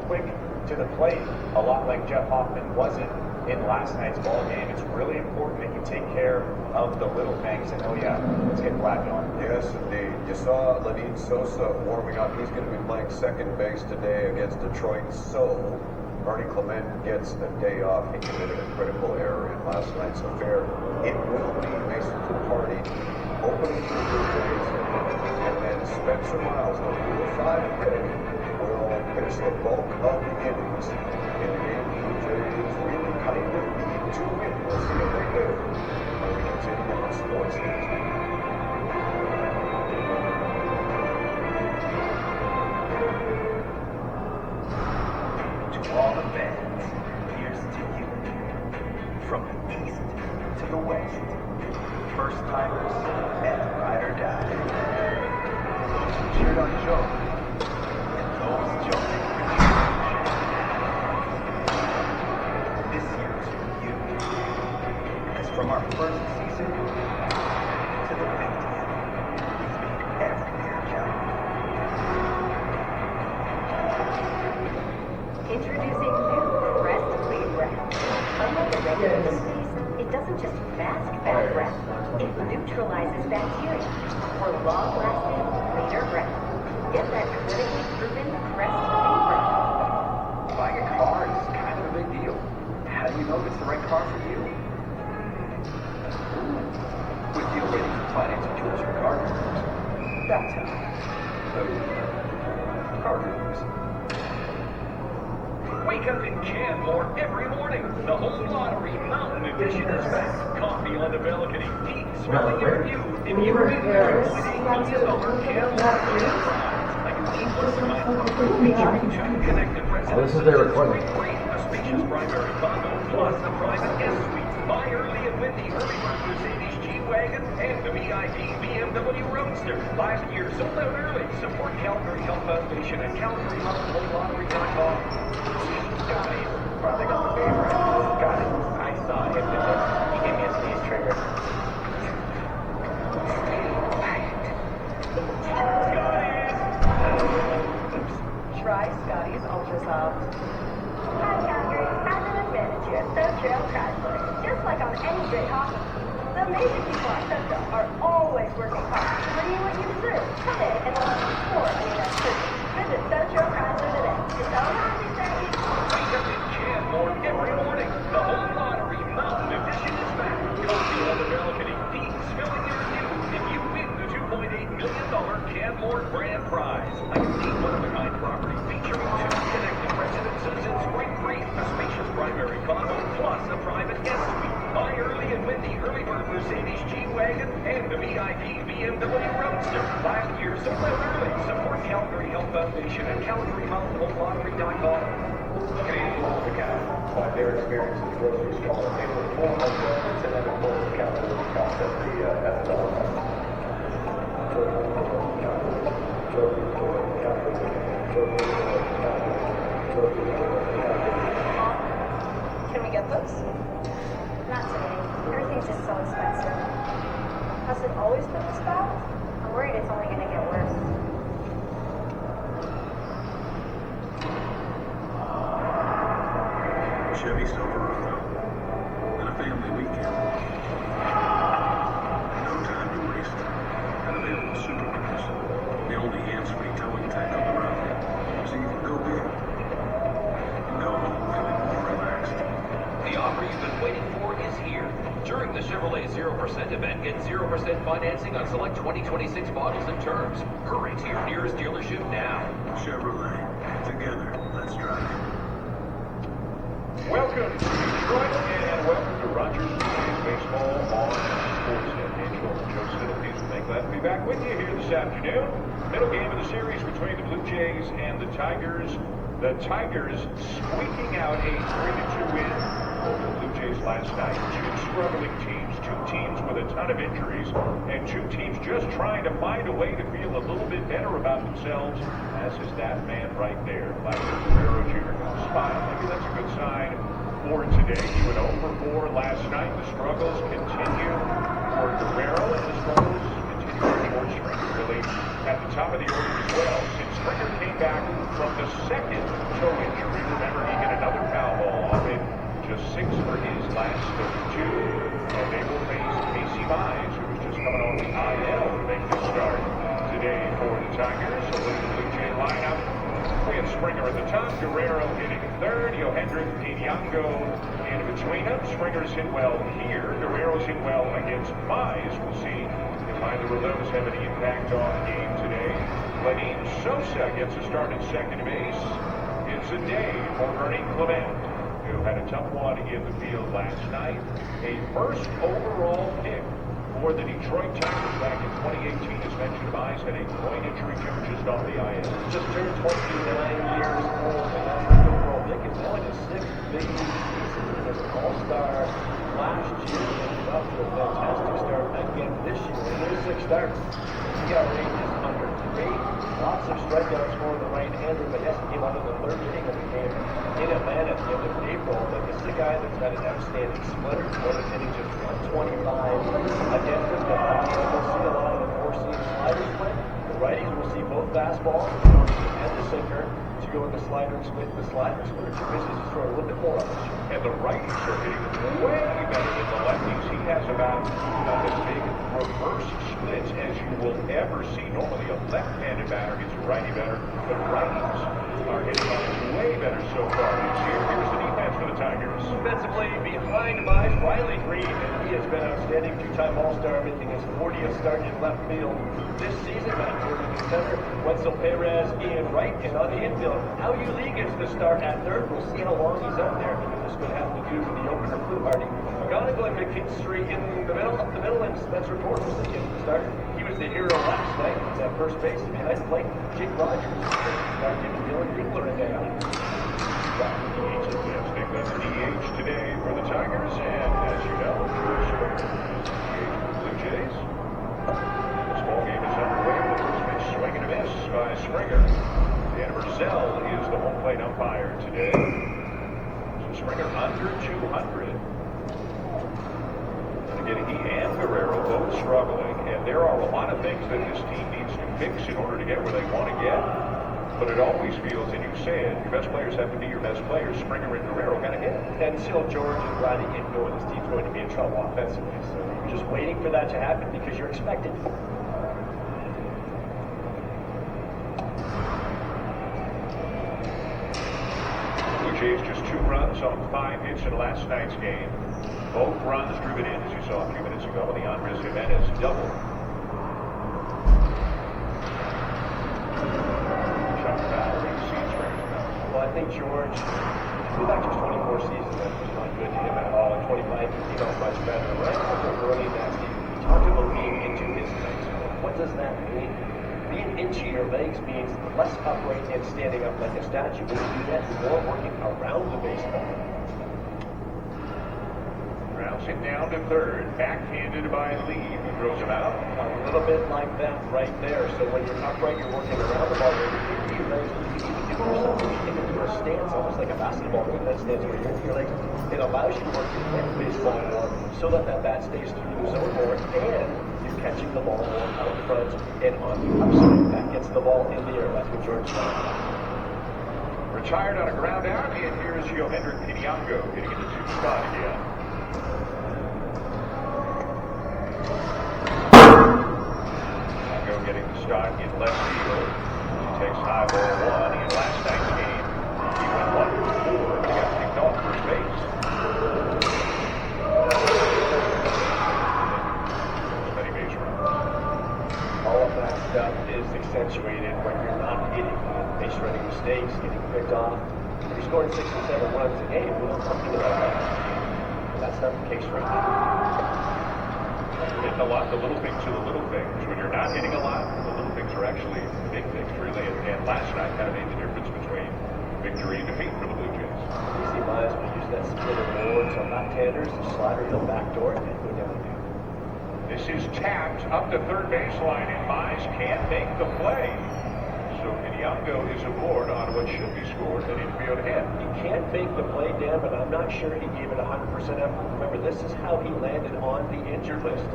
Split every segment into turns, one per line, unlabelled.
quick to the plate, a lot like Jeff Hoffman wasn't in last night's ball game. It's really important that you take care of the little things. And oh yeah, let's get Vlad going.
Yes, indeed. You saw Ladin Sosa warming up. He's going to be playing second base today against Detroit. So Bernie Clement gets a day off. He committed a critical error in last night's affair. It will be Mason Party opening for the Jays, and then Spencer Miles, the Rule 5 pick, will pitch the bulk of the innings in the game. The Jays really kind of need to win. We'll see if they do. And we continue on Sports News.
To all the fans, here's to you. From the east to the west, first timers and ride or die. Those who cheered on Joe, and those jumping for championship. This year is for you. Because from our first season to the 50th, we've made every year count.
Introducing new Crest Clean Breath. Unlike a regular toothpaste, it doesn't just mask bad breath, it neutralizes bacteria for long-lasting, cleaner breath. Get that clinically proven Crest Clean Breath.
Buying a car is kind of a big deal. How do you know if it's the right car for you? With Deal Ready for financing tools for car gurus. That's how. Car gurus.
Wake up in Canmore every morning. The Home Lottery Mountain Edition is back. Coffee on the balcony, deep smelling your view. If you win $3.8 million Canmore grand prize, like a deep one featuring 2 connected residents.
This is their recording.
A spacious primary condo, plus a private guest suite. Buy early and win the early bird Mercedes G-Wagon and the VIP BMW Roadster. Last year sold out early. Support Calgary Health Foundation at CalgaryHealthLottery.com.
Got it. Probably got the favorite. Got it. I saw him today. He gave me a sneeze trigger.
Try Scotty's Ultra Soft. Hi, Calgary. I'm an advantage here at Third Trail Chrysler. Just like on any great hockey team, the amazing people at Third Trail are always working hard to bring you what you deserve. Come in and learn more on your next purchase. Visit Third Trail Chrysler today. It's all happy, Sandy.
Wake up in Canmore every morning. The Home Lottery Mountain Edition is back. Coffee on the balcony, deep smelling your view. If you win the $2.8 million Canmore grand prize, like a deep one-of-a-kind property featuring 2 connected residences in Spring Creek, a spacious primary condo, plus a private guest suite. Buy early and win the early bird Mercedes G-Wagon and the VIP BMW Roadster. Last year sold out early. Support Calgary Health Foundation at CalgaryHealthLottery.com.
Canadian Ultra Cat. But their experience at the grocery store. They were more of them to them at Ultra Cat than the cost of the NFL.
Can we get those? Not today. Everything's just so expensive. Has it always been this bad? I'm worried it's only going to get worse.
Chevy Silverado and a family weekend. No time to waste. And available Supercruise, the only hands-free towing tank on the road. So you can go big and go home feeling more relaxed.
The offer you've been waiting for is here. During the Chevrolet 0% event, get 0% financing on select 2026 models and terms. Hurry to your nearest dealership now.
Chevrolet. Together, let's drive.
Welcome to Detroit and welcome to Rogers Jays Baseball on Sportsnet. Andy Gold, Joe Siddlefield, and glad to be back with you here this afternoon. Middle game of the series between the Blue Jays and the Tigers. The Tigers squeaking out a 3-2 win over the Blue Jays last night. 2 struggling teams, 2 teams with a ton of injuries, and 2 teams just trying to find a way to feel a little bit better about themselves, as is that man right there, Vladimir Guerrero Jr. Smile. Maybe that's a good sign for today. He went 0 for 4 last night. The struggles continue for Guerrero, and the struggles continue for George Springer, really, at the top of the order as well. Since Springer came back from the second toe injury. Remember, he hit another foul ball off it. Just 6 for his last 32. And they will face Casey Mize, who was just coming on the IL to make the start today for the Tigers. So look at the Blue Jay lineup. We have Springer at the top, Guerrero hitting third, Yohendrick, Piñango in between them. Springer's hit well here, Guerrero's hit well against Mize. We'll see if either of those have any impact on the game today. Lenine Sosa gets a start at second base. It's a day for Ernie Clement, who had a tough one in the field last night. A first overall pick for the Detroit Tigers back in 2018. As mentioned, Mize had a groin injury, just on the IL.
Just turned 29 years old, and that's the overall pick. It's now in his 6th big league season. He was an all-star last year, and he's off to a fantastic start again this year. In those 6 starts, ERA is under 3. Lots of strikeouts for the right-hander, but yes, he came out in the 3rd inning of the game in Atlanta at the end of April. But this is a guy that's got an outstanding splitter, more than hitting just 125 against the bat. We'll see a lot of the four-seam sliders play. The righties will see both fastballs and the sinker to go with the slider and split. The slider and splitter, two pitches, just throw a little bit more of it.
And the righties are hitting way better than the lefties. He has about as big reverse splits as you will ever see. Normally a left-handed batter gets a righty better, but righties are hitting way better so far this year. Here's the defense for the Tigers.
Defensively behind Mize, Riley Green, and he has been outstanding. 2-time All-Star, making his 40th start in left field this season. Matt Jordan in center, Wetzel Perez, Ian Wright, and on the infield, Al Uli gets the start at third. We'll see how long he's out there. This could have to do with the opener, Blue Hardy. McGonigal and McKinstry in the middle, and Spencer Torres will get the start. He was the hero last night at first base, and behind the plate, Jake Rogers. Start giving Dylan Giggler a day out.
Big left DH today for the Tigers, and as you know, DH for the Blue Jays. This ball game is underway with the first pitch swing and a miss by Springer. Dan Verzell is the home plate umpire today. So Springer under 200. And again, he and Guerrero both struggling, and there are a lot of things that this team needs to fix in order to get where they want to get. But it always feels, and you said, your best players have to be your best players. Springer and Guerrero got to hit.
And until George and Riley get going, this team's going to be in trouble offensively. So you're just waiting for that to happen because you're expected.
Blue Jays just 2 runs on 5 hits in last night's game. Both runs driven in, as you saw a few minutes ago, with the Andres Jimenez double.
Well, I think George, go back to his 24 seasons, that was not good to him at all. In 25, he came out much better. Right after early that season, he talked about being into his legs. What does that mean? Being into your legs means less upright and standing up like a statue. When you do that, you're more working around the baseball.
Rounds him down to third, backhanded by Lee, who throws him out.
A little bit like that right there. So when you're upright, you're working around the ball. Your legs, you can do something. You can do a stance, almost like a basketball move. That stance where you're into your legs. It allows you to work your head baseball more, so that that bat stays through the zone more, and you're catching the ball more out front and on the upswing. That gets the ball in the air. That's what George does.
Retired on a ground out, and here's Yohendrick Piñango getting into 2 spot again. Getting the start in left field. He takes high ball 1. In last night's game, he went 1 for 4. He got kicked off first base. Many base runs.
All of that stuff is accentuated when you're not hitting. Base running mistakes, getting picked off. If you're scoring 6 or 7 runs a game, we're talking about that. That's not the case right now.
Hitting a lot, the little things are the little things. When you're not hitting a lot, the little things are actually big things, really. And last night kind of made the difference between victory and defeat for the Blue Jays.
Easy Mize will use that splitter more to left-handers, the slider, he'll backdoor, and go down again.
This is tapped up the third baseline, and Mize can't make the play. So Piñango is aboard on what should be scored an infield hit.
He can't make the play, Dan, but I'm not sure he gave it 100% effort. Remember, this is how he landed on the injured list.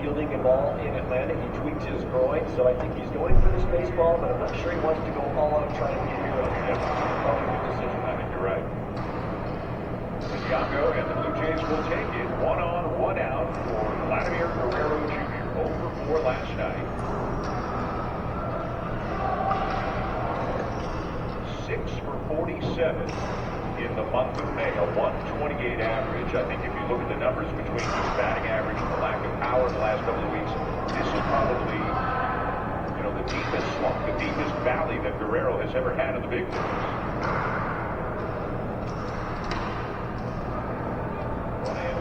He
fielding a ball in Atlanta. He tweaked his groin, so I think he's going for this baseball, but I'm not sure he wants to go all out trying to get here. Yep. Probably a good decision.
I think you're right. Santiago and the Blue Jays will take it 1 on, 1 out for Vladimir Guerrero Jr. Over 4 last night. 6 for 47 in the month of May, a 128 average. I think if you look at the numbers between his batting average and the lack of power in the last couple of weeks, this is probably, the deepest slump, the deepest valley that Guerrero has ever had in the big leagues.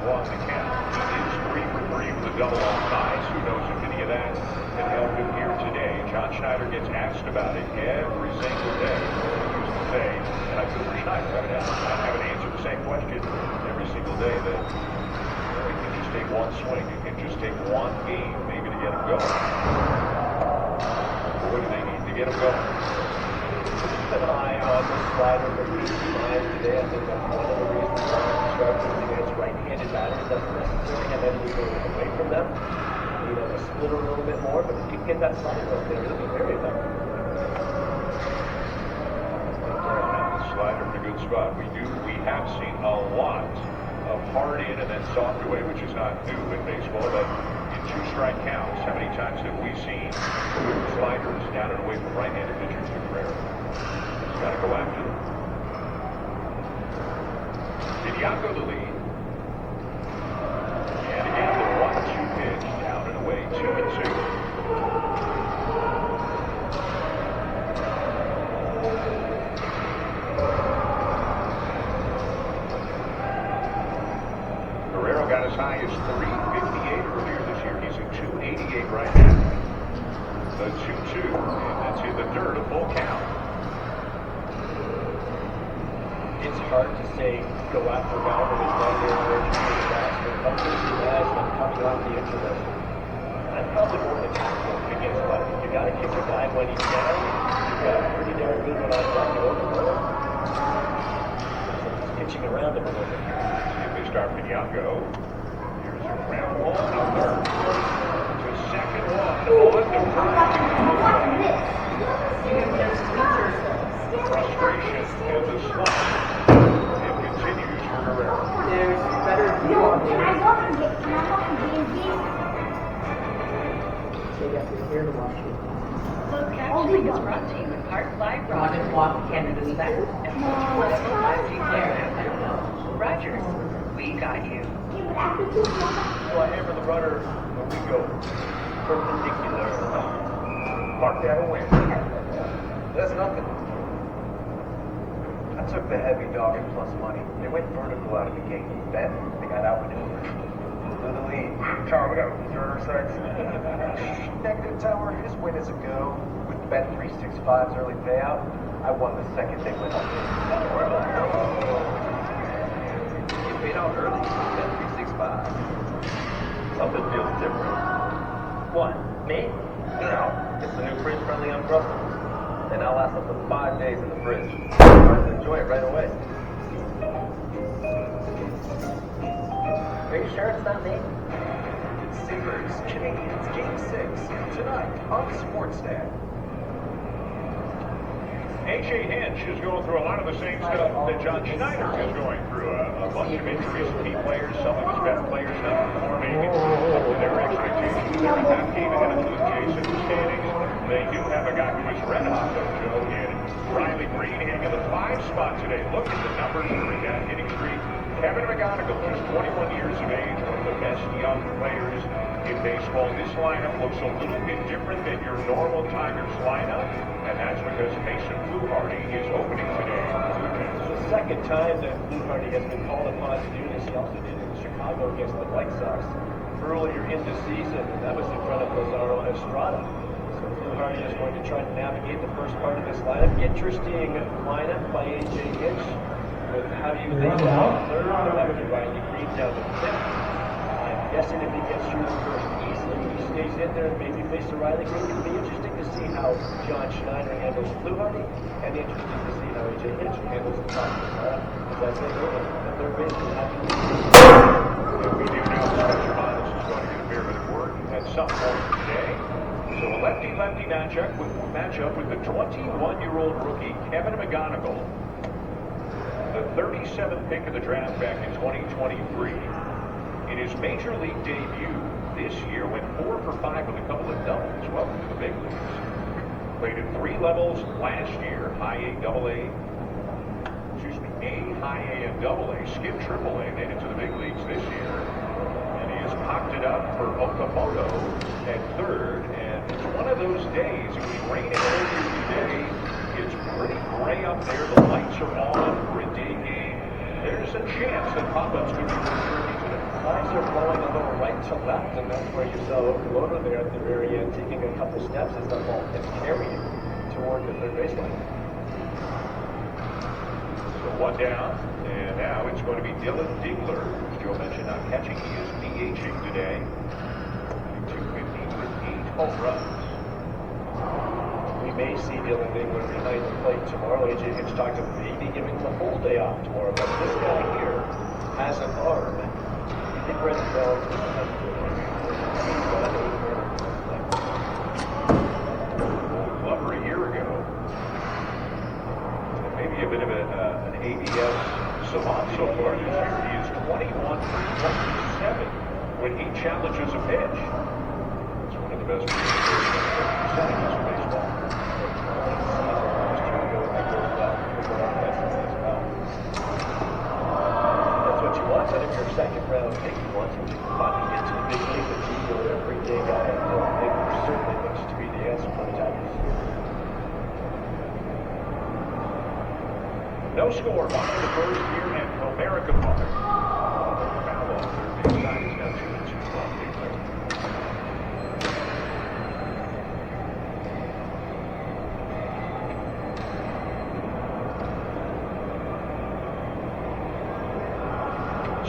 1-1 the count. He is 3 for 3 with a double on ties. Who knows if any of that can help him here today? John Schneider gets asked about it every single day. He used to say, and I feel for Schneider, I haven't answered the same question every single day, that it can just take one swing. It can just take one game maybe to get him going. What do they need to get him going?
Keep an eye on the slider, but he's fine today. I think that's one of the reasons why I'm struggling against right-handed batters. Doesn't necessarily have anything to go away from them. The splitter a little bit more, but if you can get that slider out there, it'll be very effective.
The slider in a good spot. We have seen a lot of hard in and then soft away, which is not new in baseball, but in 2-strike counts, how many times have we seen sliders down and away from right-handed pitchers to Guerrero? He's got to go after them. Santiago the lead. And again, the 1-2 pitch down and away, 2-2. Guerrero got as high as 358 earlier this year. He's at 288 right now. The 2-2, and that's in the dirt, a full count.
It's hard to say go after a guy that is down there where you can fast, but if I'm pushing guys and I'm coming off the edge of them, I'm probably more than tactical against Lefty. You got to kick a guy when he's down. You've got a pretty darn good one on left over. Just pitching around him a little bit.
See if they start Santiago. Here's a ground ball, no third. To second one, on the first. Frustration and the slump. It continues for Guerrero.
There's better view on the here to watch it.
Closed captioning is brought to you in part by Rogers. Respect and reliable 5G player. Rogers, we got you.
So I hammer the rudder when we go perpendicular. Mark that a win. That's nothing. I took the heavy dog and plus money. They went vertical out of the gate. Bet they got outmaneuvered. To the lead. Tower, we got reserve sex. Negative Tower, his win is a go. With Bet 365's early payout, I won the second they went up.
You paid out early. Bet 365. Something feels different.
What? Me?
It's the new fridge-friendly Uncrustables. They now last up to 5 days in the fridge. Hard to enjoy it right away.
Are you sure it's not me?
Sabres, Canadians, Game 6, tonight on Sportsnet.
A.J. Hinch is going through a lot of the same stuff that John Schneider is going through. A bunch of injuries, key players, some of his best players not performing up to their expectations. They're a half game ahead of the Blue Jays in the standings. They do have a guy who is red hot, though, Joe, in Riley Green, hitting in the 5 spot today. Look at the numbers during that hitting streak. Kevin McGonigal, just 21 years of age, one of the best young players in baseball. This lineup looks a little bit different than your normal Tigers lineup, and that's because Mason Fluharty is opening today.
It's the second time that Fluharty has been called upon to do this. He also did it in Chicago against the White Sox earlier in the season, and that was in front of Lazaro Estrada. So Fluharty is going to try to navigate the first part of this lineup. Interesting lineup by A.J. Hinch. With how you think about third, that would be Riley Green down to 5th. I'm guessing if he gets through the first easily, he stays in there and maybe faces Riley Green. It'll be interesting to see how John Schneider handles Fluharty, and interesting to see how A.J. Hinch handles the top of the lineup. As I said earlier, they're basically happy.
We do know Spencer Miles is going to get a fair bit of work at some point today. So a lefty-lefty matchup with the 21-year-old rookie Kevin McGonigal, the 37th pick of the draft back in 2023. In his major league debut this year, went 4 for 5 with a couple of doubles. Welcome to the big leagues. Played at 3 levels last year: high A, double A, A, high A, and double A. Skipped triple A, made it to the big leagues this year. And he has popped it up for Okamoto at third. And it's one of those days. It was raining earlier today. It's pretty gray up there. The lights are on for a day game. There's a chance that pop-ups could be tricky today.
Lines are blowing a little right to left, and that's where you saw Okamoto there at the very end, taking a couple steps as the ball kept carrying toward the third baseline.
So 1 down, and now it's going to be Dylan Dingler. As Joe mentioned, not catching. He is DHing today. 250 with 8 home runs.
We may see Dylan Dingler behind the plate tomorrow. A.J. Hitchcock maybe giving the whole day off tomorrow, but this guy here has an arm. You think Brandon Bell has
Glover a year ago. Maybe a bit of an ABS savant so far this year. He is 21 for 27 when he challenges a pitch. It's one of the best percentages in baseball.
That's what you want out of your second round pick. You want him to finally get to the big league, but he's an everyday guy. It certainly looks to be the answer for the Tigers.
No score, bottom of the first here, and Comerica Park. Foul ball, third base side is now 2-2 on Dingler.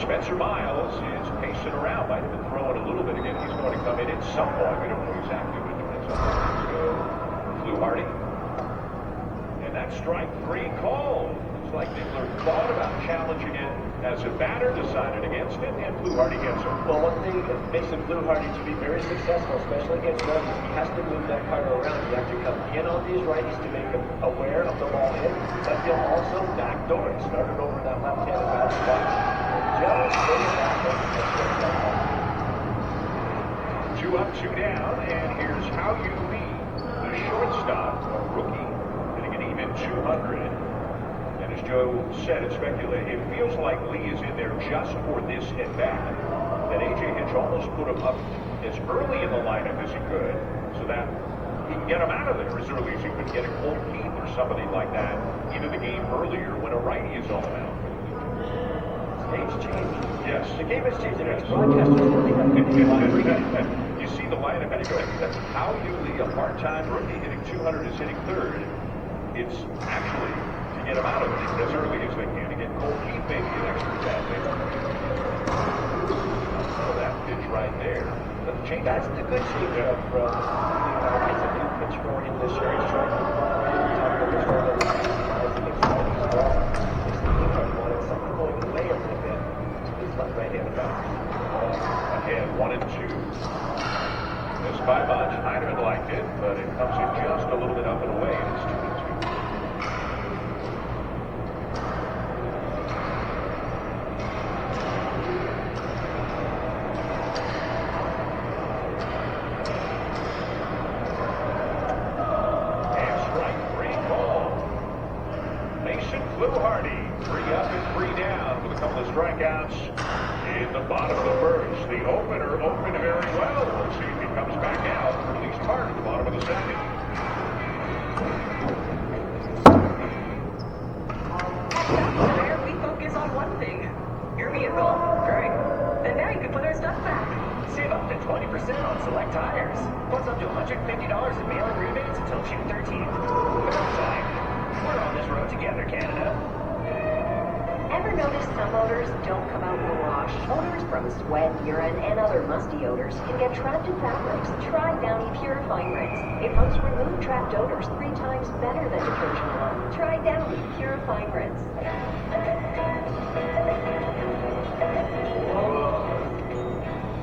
Spencer Miles is pacing around, might have been throwing a little bit again. He's going to come in at some point. We don't know exactly what it is. So, Flew Hardy. And that's strike 3 called. Looks like Dingler thought about challenging it as a batter, decided against it, and Flew Hardy gets him.
Well, one thing that makes a Flew Hardy to be very successful, especially against righties, he has to move that car around. You have to come in on these righties to make them aware of the ball in, but he'll also backdoor it. Started over that left-handed bounce spot. Just bring it back in.
2 up, 2 down, and here's How You Lee, the shortstop, a rookie, hitting an even 200. And as Joe said and speculated, it feels like Lee is in there just for this at-bat. That A.J. Hinch almost put him up as early in the lineup as he could, so that he can get him out of there as early as he could get a Colt Keith or somebody like that into the game earlier when a righty is on the mound.
Game's changed.
Yes.
The game has changed, and it's broadcasters working on it.
You see the lineup, and you go, that's How You Lee, a part-time rookie hitting 200, is hitting third. It's actually to get him out of it as early as they can to get Colt Keith maybe an extra bat there. So that pitch right there.
That's the good change up from it's a new pitch for him this year. He's trying to talk about the struggle. I think it's exciting as well. Wanted something going away a little bit to his right-handed batter.
Again, 1 and 2. Missed by much. Heineman liked it, but it comes in just a little bit up and away, and it's 2 and 2. And strike 3 called. Mason Flew Hardy, 3 up and 3 down with a couple of strikeouts in the bottom of the first. The opener opened very well. We'll see if he comes back out for at least part of the bottom of the second.
There we focus on one thing. Your vehicle. Great. And now you can put our stuff back. Save up to 20% on select tires. Plus up to $150 in mail-in rebates until June 13th. Fine. We're on this road together, Canada.
Ever notice some odors don't come out in the wash? Odors from sweat, urine, and other musty odors can get trapped in fabrics. Try Downy Purifying Rinse. It helps remove trapped odors 3 times better than detergent alone. Try Downy Purifying Rinse.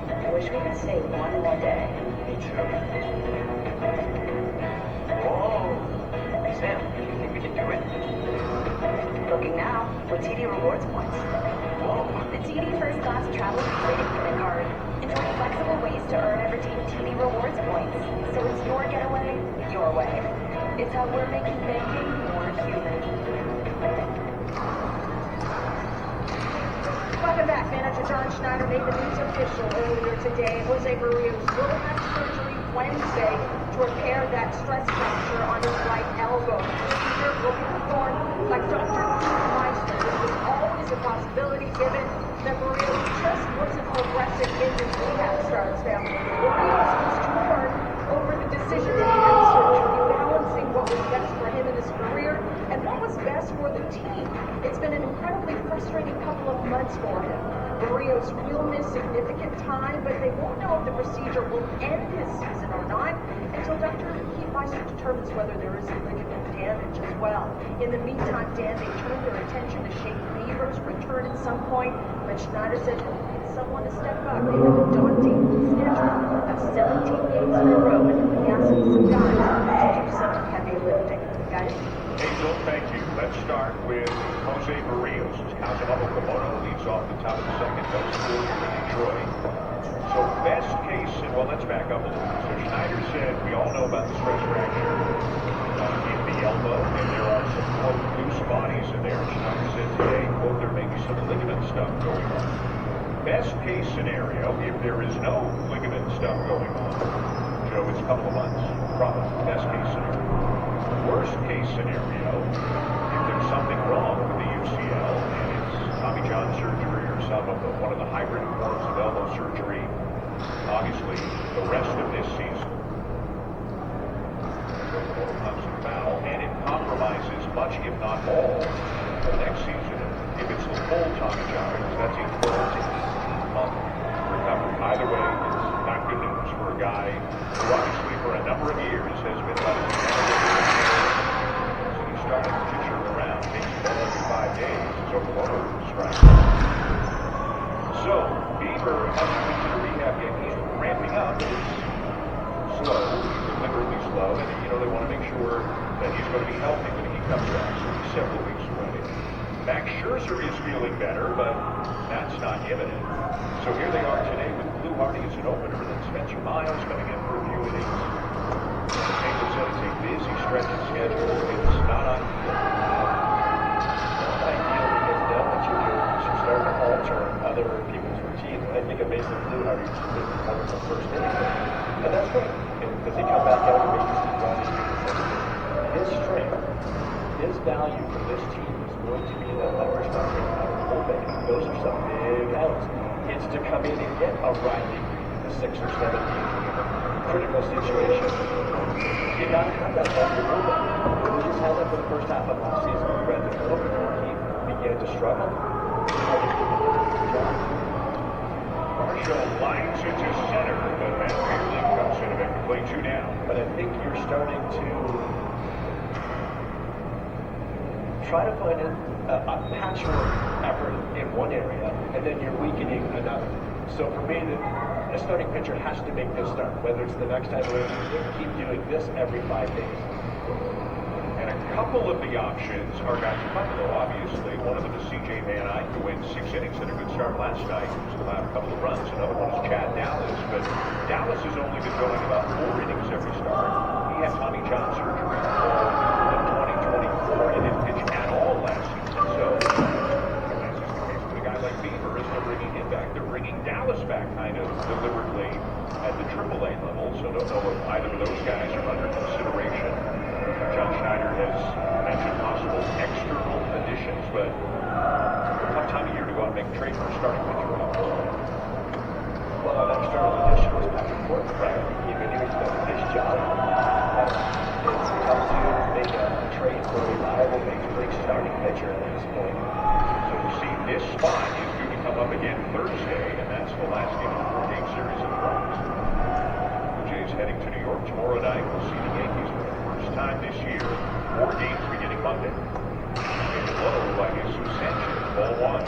I wish we could
stay one more day.
Me too.
Whoa. Sam, you think we can do it? Booking now with TD Rewards points.
Whoa.
The TD First Class Travel Trading Credit Card. Enjoy flexible ways to earn and redeem TD Rewards points. So it's your getaway, your way. It's how we're making banking more human. Welcome back. Manager John Schneider made the news official earlier today. Jose Barrios will have surgery Wednesday to repair that stress fracture on his right elbow. The procedure will be performed by Dr. Meister. This was always a possibility given that Barrios just wasn't progressing in his rehab starts. Now, Barrios was torn over the decision to have surgery, balancing what was best for him in his career and what was best for the team. It's been an incredibly frustrating couple of months for him. Barrios will miss significant time, but they won't know if the procedure will end his season or not until Dr. Meister determines whether there is ligament damage as well. In the meantime, Dan, they turned their attention to Shane Bieber's return at some point, but Schneider said he'll need someone to step up. They have a daunting schedule of 17 games in a row, and he'll be asking some guys to do some heavy lifting. Guys?
Angel, thank you. Let's start with Jose Barrios. Kazumako Komodo leads off the top of the second. No score for Detroit. So best case, and well, let's back up a little bit. So Schneider said we all know about the stress fracture in the elbow, and there are some quote loose bodies in there. Schneider said today, quote, there may be some ligament stuff going on. Best case scenario, if there is no ligament stuff going on, Joe, it's a couple of months, probably. Best case scenario. Worst case scenario, if there's something wrong with the UCL and it's Tommy John surgery or one of the hybrid forms of elbow surgery, obviously the rest of this season and it compromises much, if not all, of next season. If it's the full Tommy John, that's a 12-month recovery. Either way, it's not good news for a guy who obviously for a number of years has been starting to turn around, takes about every 5 days, is over strike. So, Bieber coming into the rehab game, he's ramping up. It's slow, deliberately slow, and they want to make sure that he's going to be healthy when he comes back, so he's several weeks away. Max Scherzer is feeling better, but that's not imminent. So here they are today with Blue Hardy as an opener, and then Spencer Miles coming in for a few innings. Angel said it's a busy stretch of schedule. It's not ideal.
Not ideal because now that you're starting to alter other people's routines. I think it makes the Blue Hardy just a wonderful first inning. And that's great. Because they come back out and make this team run. His strength, his value for this team is going to be that leverage market out of the bullpen. Those are some big outs. It's to come in and get a Riley, the 6 or 7 critical situation. You got to have that level of bullpen. We just had that for the first half of last season with Brandon Phillips before he began to struggle.
Marshall lines it to center, but Matt Bailey comes in to make the play 2 down.
But I think you're starting to try to find a patchwork effort in one area, and then you're weakening another. So for me, a starting pitcher has to make this start, whether it's the next time or keep doing this every 5 days.
And a couple of the options are guys in Buffalo, obviously. One of them is C.J. Van Eyck, who went 6 innings and a good start last night. He's allowed a couple of runs. Another one is Chad Dallas, but Dallas has only been going about 4 innings every start. He had Tommy John surgery in 2024 and didn't pitch at all last season. So that's just the case with a guy like Bieber, is they're bringing him back. They're bringing Dallas back kind of deliberately at the AAA level. So don't know if either of those guys are under consideration. John Schneider has mentioned possible external additions, but tough time of year to go out and make a trade for a starting pitcher.
Well, an external addition was Patrick Court, right? He knew he's done a nice job. It's tough to make a trade for a reliable major league starting pitcher at this point.
So you see, this spot is due to come up again Thursday, and that's the last game of the 4-game series of the Bronx. Blue Jays heading to New York tomorrow night. We'll see the Yankees for the first time this year. 4 games beginning Monday. Taken low by Jesus Sanchez, ball 1.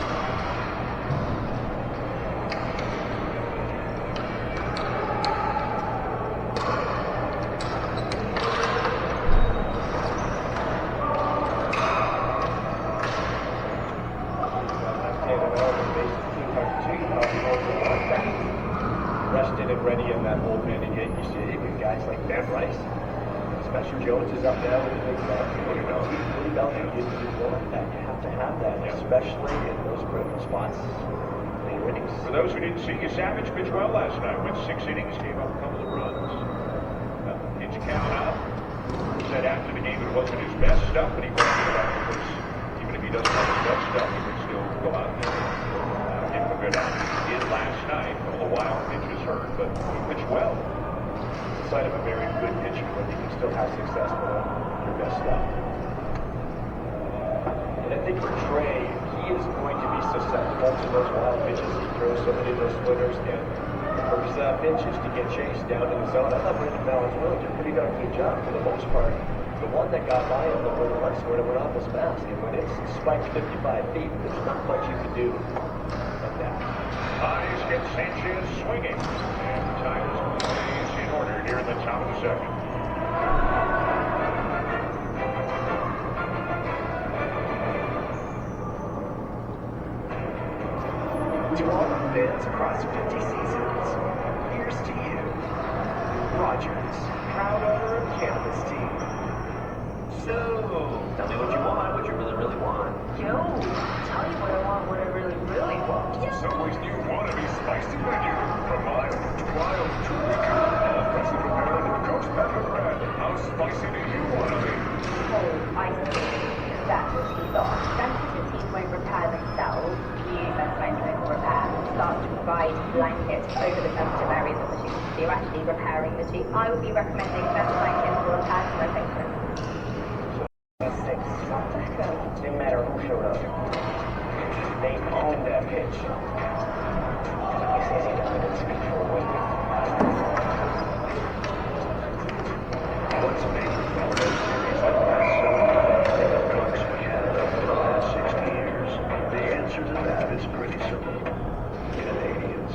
tested and ready in that bullpen again. You see with guys like Ben Rice. Spencer Jones is up now with the big ball. Woody Belton, you want that. You have to have that, especially in those critical spots. Later innings.
For those who didn't see, Savage pitched well last night. Went 6 innings, gave up a couple of runs. Pitch count up. Said after the game it wasn't his best stuff, but he wanted it out because even if he doesn't have his best stuff, he can still go out there and give him a good outing. He did last night. A wild pitches hurt, but he pitched well.
It's a sign of a very good pitcher when you can still have success with your best stuff. And I think for Trey, he is going to be susceptible to those wild pitches. He throws so many of those splitters, and for his pitches to get chased down in the zone. I thought Brandon Valenzuela did a pretty darn good job for the most part. The one that got by him, the one where it went off his mask, and when it's spiked 55 feet, there's not much you can do like that.
Eyes get Sanchez swinging, and the Tigers plays in order here in the top of the second.
To all the fans across 50 seasons, here's to you. Rogers, proud owner of Cannabis Tea. So, tell me what you want, what you really, really want.
Yo, tell you what I want, what I really, really want.
Subway's new wannabe spicy menu. From mild to wild to wicked. All freshly prepared and cooked pepper bread. How spicy do you want to be?
Oh, I see. That's what he thought. Sensitive teeth won't repair themselves. You, best friend, will repair. Start to provide blankets over the sensitive areas of the tooth. So you're actually repairing the tooth. I would be recommending best blankets for repair to replacement.
Didn't matter who showed up. They owned that pitch. I say they dominant speed for a win.
What's made Florida series like that so unique amongst Canada for the last 60 years? The answer to that is pretty simple. Canadians.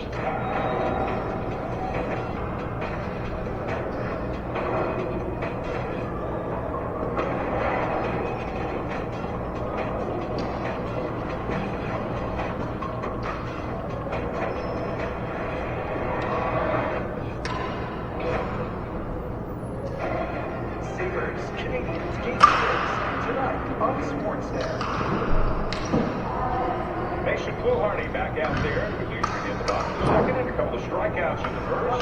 Canadians game tonight on Sportsnet.
Mason Fluharty back out there with leading in the bottom of the second and a couple of strikeouts in the first.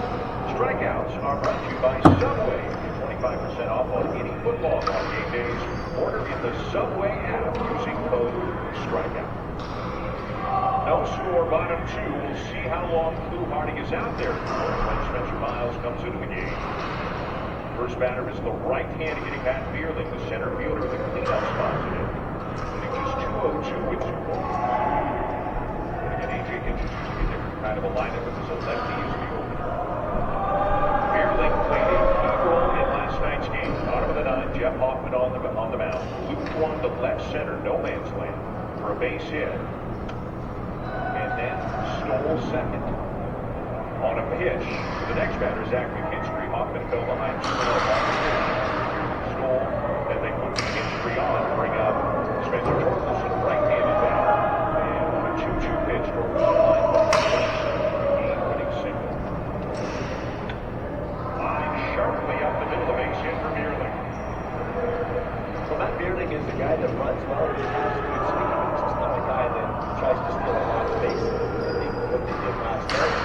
Strikeouts are brought to you by Subway. Get 25% off on any football on game days. Order in the Subway app using code STRIKEOUT. No score, bottom two. We'll see how long Fluharty is out there for when Spencer Miles comes into the game. First batter is the right-hand hitting Matt Beerling, the center fielder with the cleanup spot today. Hitting just 202 with 2 balls. And again, A.J. Hinch is using a different kind of a lineup because a lefty is the opener. Beerling played a key role in last night's game. Bottom of the 9, Jeff Hoffman on the mound. Luke one to left center, no man's land, for a base hit. And then Stoll second. On a pitch, the next batter, Zachary Kinstry. Hoffman fell behind Stoll, and they put Kinstry on to bring up Spencer Torkelson, right-handed batter. And on a 2-2 pitch, Torkelson lined up the game-winning single. Line sharply up the middle, a base hit for Beerling.
Well, Matt Beerling is the guy that runs well and has good swing. He's just not a guy that tries to steal a lot of bases. I think what they did last night,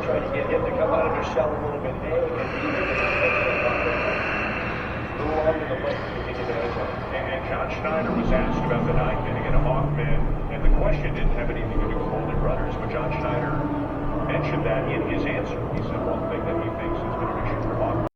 trying to get him to come out of his shell a little bit, A, and B, a little longer the plate to take advantage of.
And John Schneider was asked about the 9th inning in a Hoffman, and the question didn't have anything to do with holding runners, but John Schneider mentioned that in his answer. He said one thing that he thinks has been an issue for Hoffman.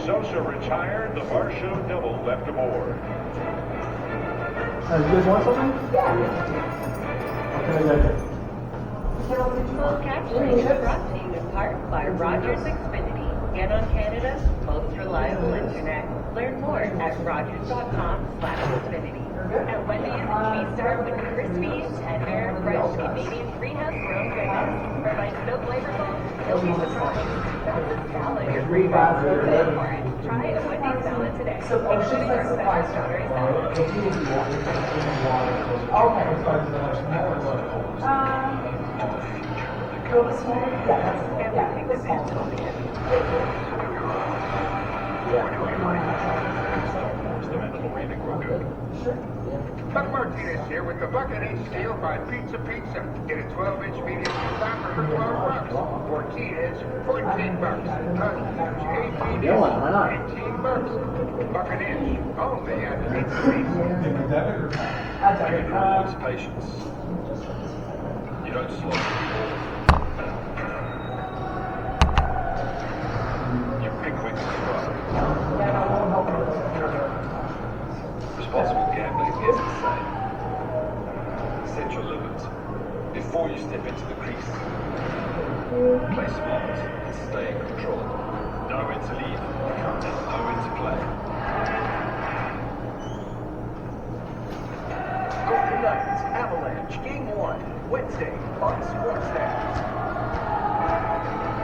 Sosa retired. The Varsho double left aboard.
You guys want something?
Yeah.
Okay,
Full captioning is brought to you in part by Rogers Xfinity. Get on Canada's most reliable internet. Learn more at rogers.com/Xfinity. At Wendy's, we start with crispy, tender, fresh Canadian greenhouse grown goodness. Provided so flavorful, you'll be surprised. That's a salad you're craving. Go for it. Try a Wendy's salad today.
So,
including our special strawberry salad.
Go this one?
Everything depends on the end.
Buck Martinez here with the Bucket Ace deal by Pizza. Get a 12-inch medium stopper for $12. 14-inch, $14. Cut, 18-inch, $18. Bucket inch, only at Pizza.
It's patience. You don't slow. You pick quick and right. Responsible gambling is the same. Set your limits before you step into the crease. Play smart and stay in control. Know when to lead and know when to play.
Golden Knights, Avalanche, Game 1, Wednesday on Sportsnet.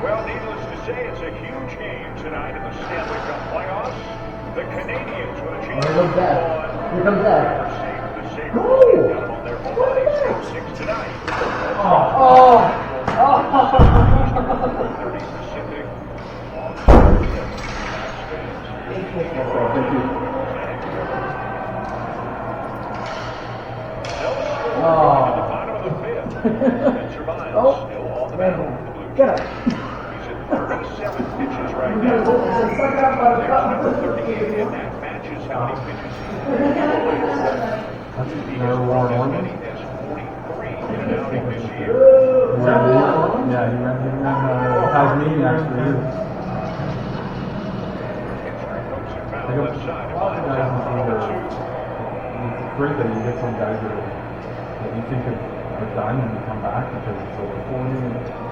Well, needless to say, it's a huge game tonight in the Stanley Cup playoffs. The Canadians with a chance to move on.
Here comes that.
The Sabres got them on their home ice. Game 6 tonight. 30 Pacific. At the bottom of the fifth. Spencer Miles still on the mound for the Blue Jays. He's at 37 pitches right now. There's number 38, and that matches how many pitches he has thrown as many as 43 in an outing this year.
Yeah, he ran Tasmania actually.
Left side, Miles out in front of the two.
It's great that you get some guys that you think are done when you come back because it's over 40.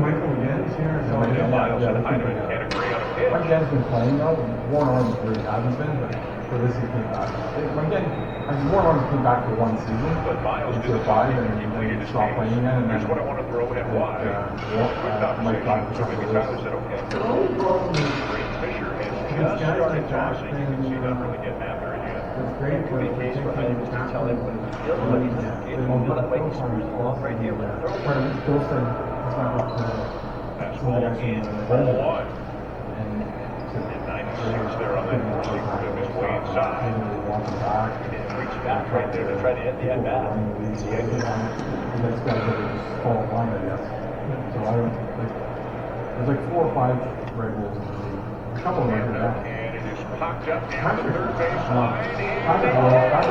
Michael Jens here.
Miles and Hyman can't agree on a pitch.
Mike Jens been playing though. Warren Arms really hasn't been, but for this he came back. Again, Warren Arms came back for one season.
But Miles did the
five
thing
and
he completed his
stopped playing again. And
here's what I want to throw in wide.
Mike Black
So maybe Tyler said, okay. Ray Fisher has just started tossing. You can see not really getting after it yet.
It's great for the case for him to tell everybody he's feeling, but he's not getting that way. He screws them off right here with a throw.
That's ball in, ball one. And 96 there on that first sequence of his way inside.
He didn't reach back right there to try to hit the at-bat.
So I don't there's like 4 or 5 Red Bulls in the league. A couple of them are back.
And it is popped up down the third base line.
Patrick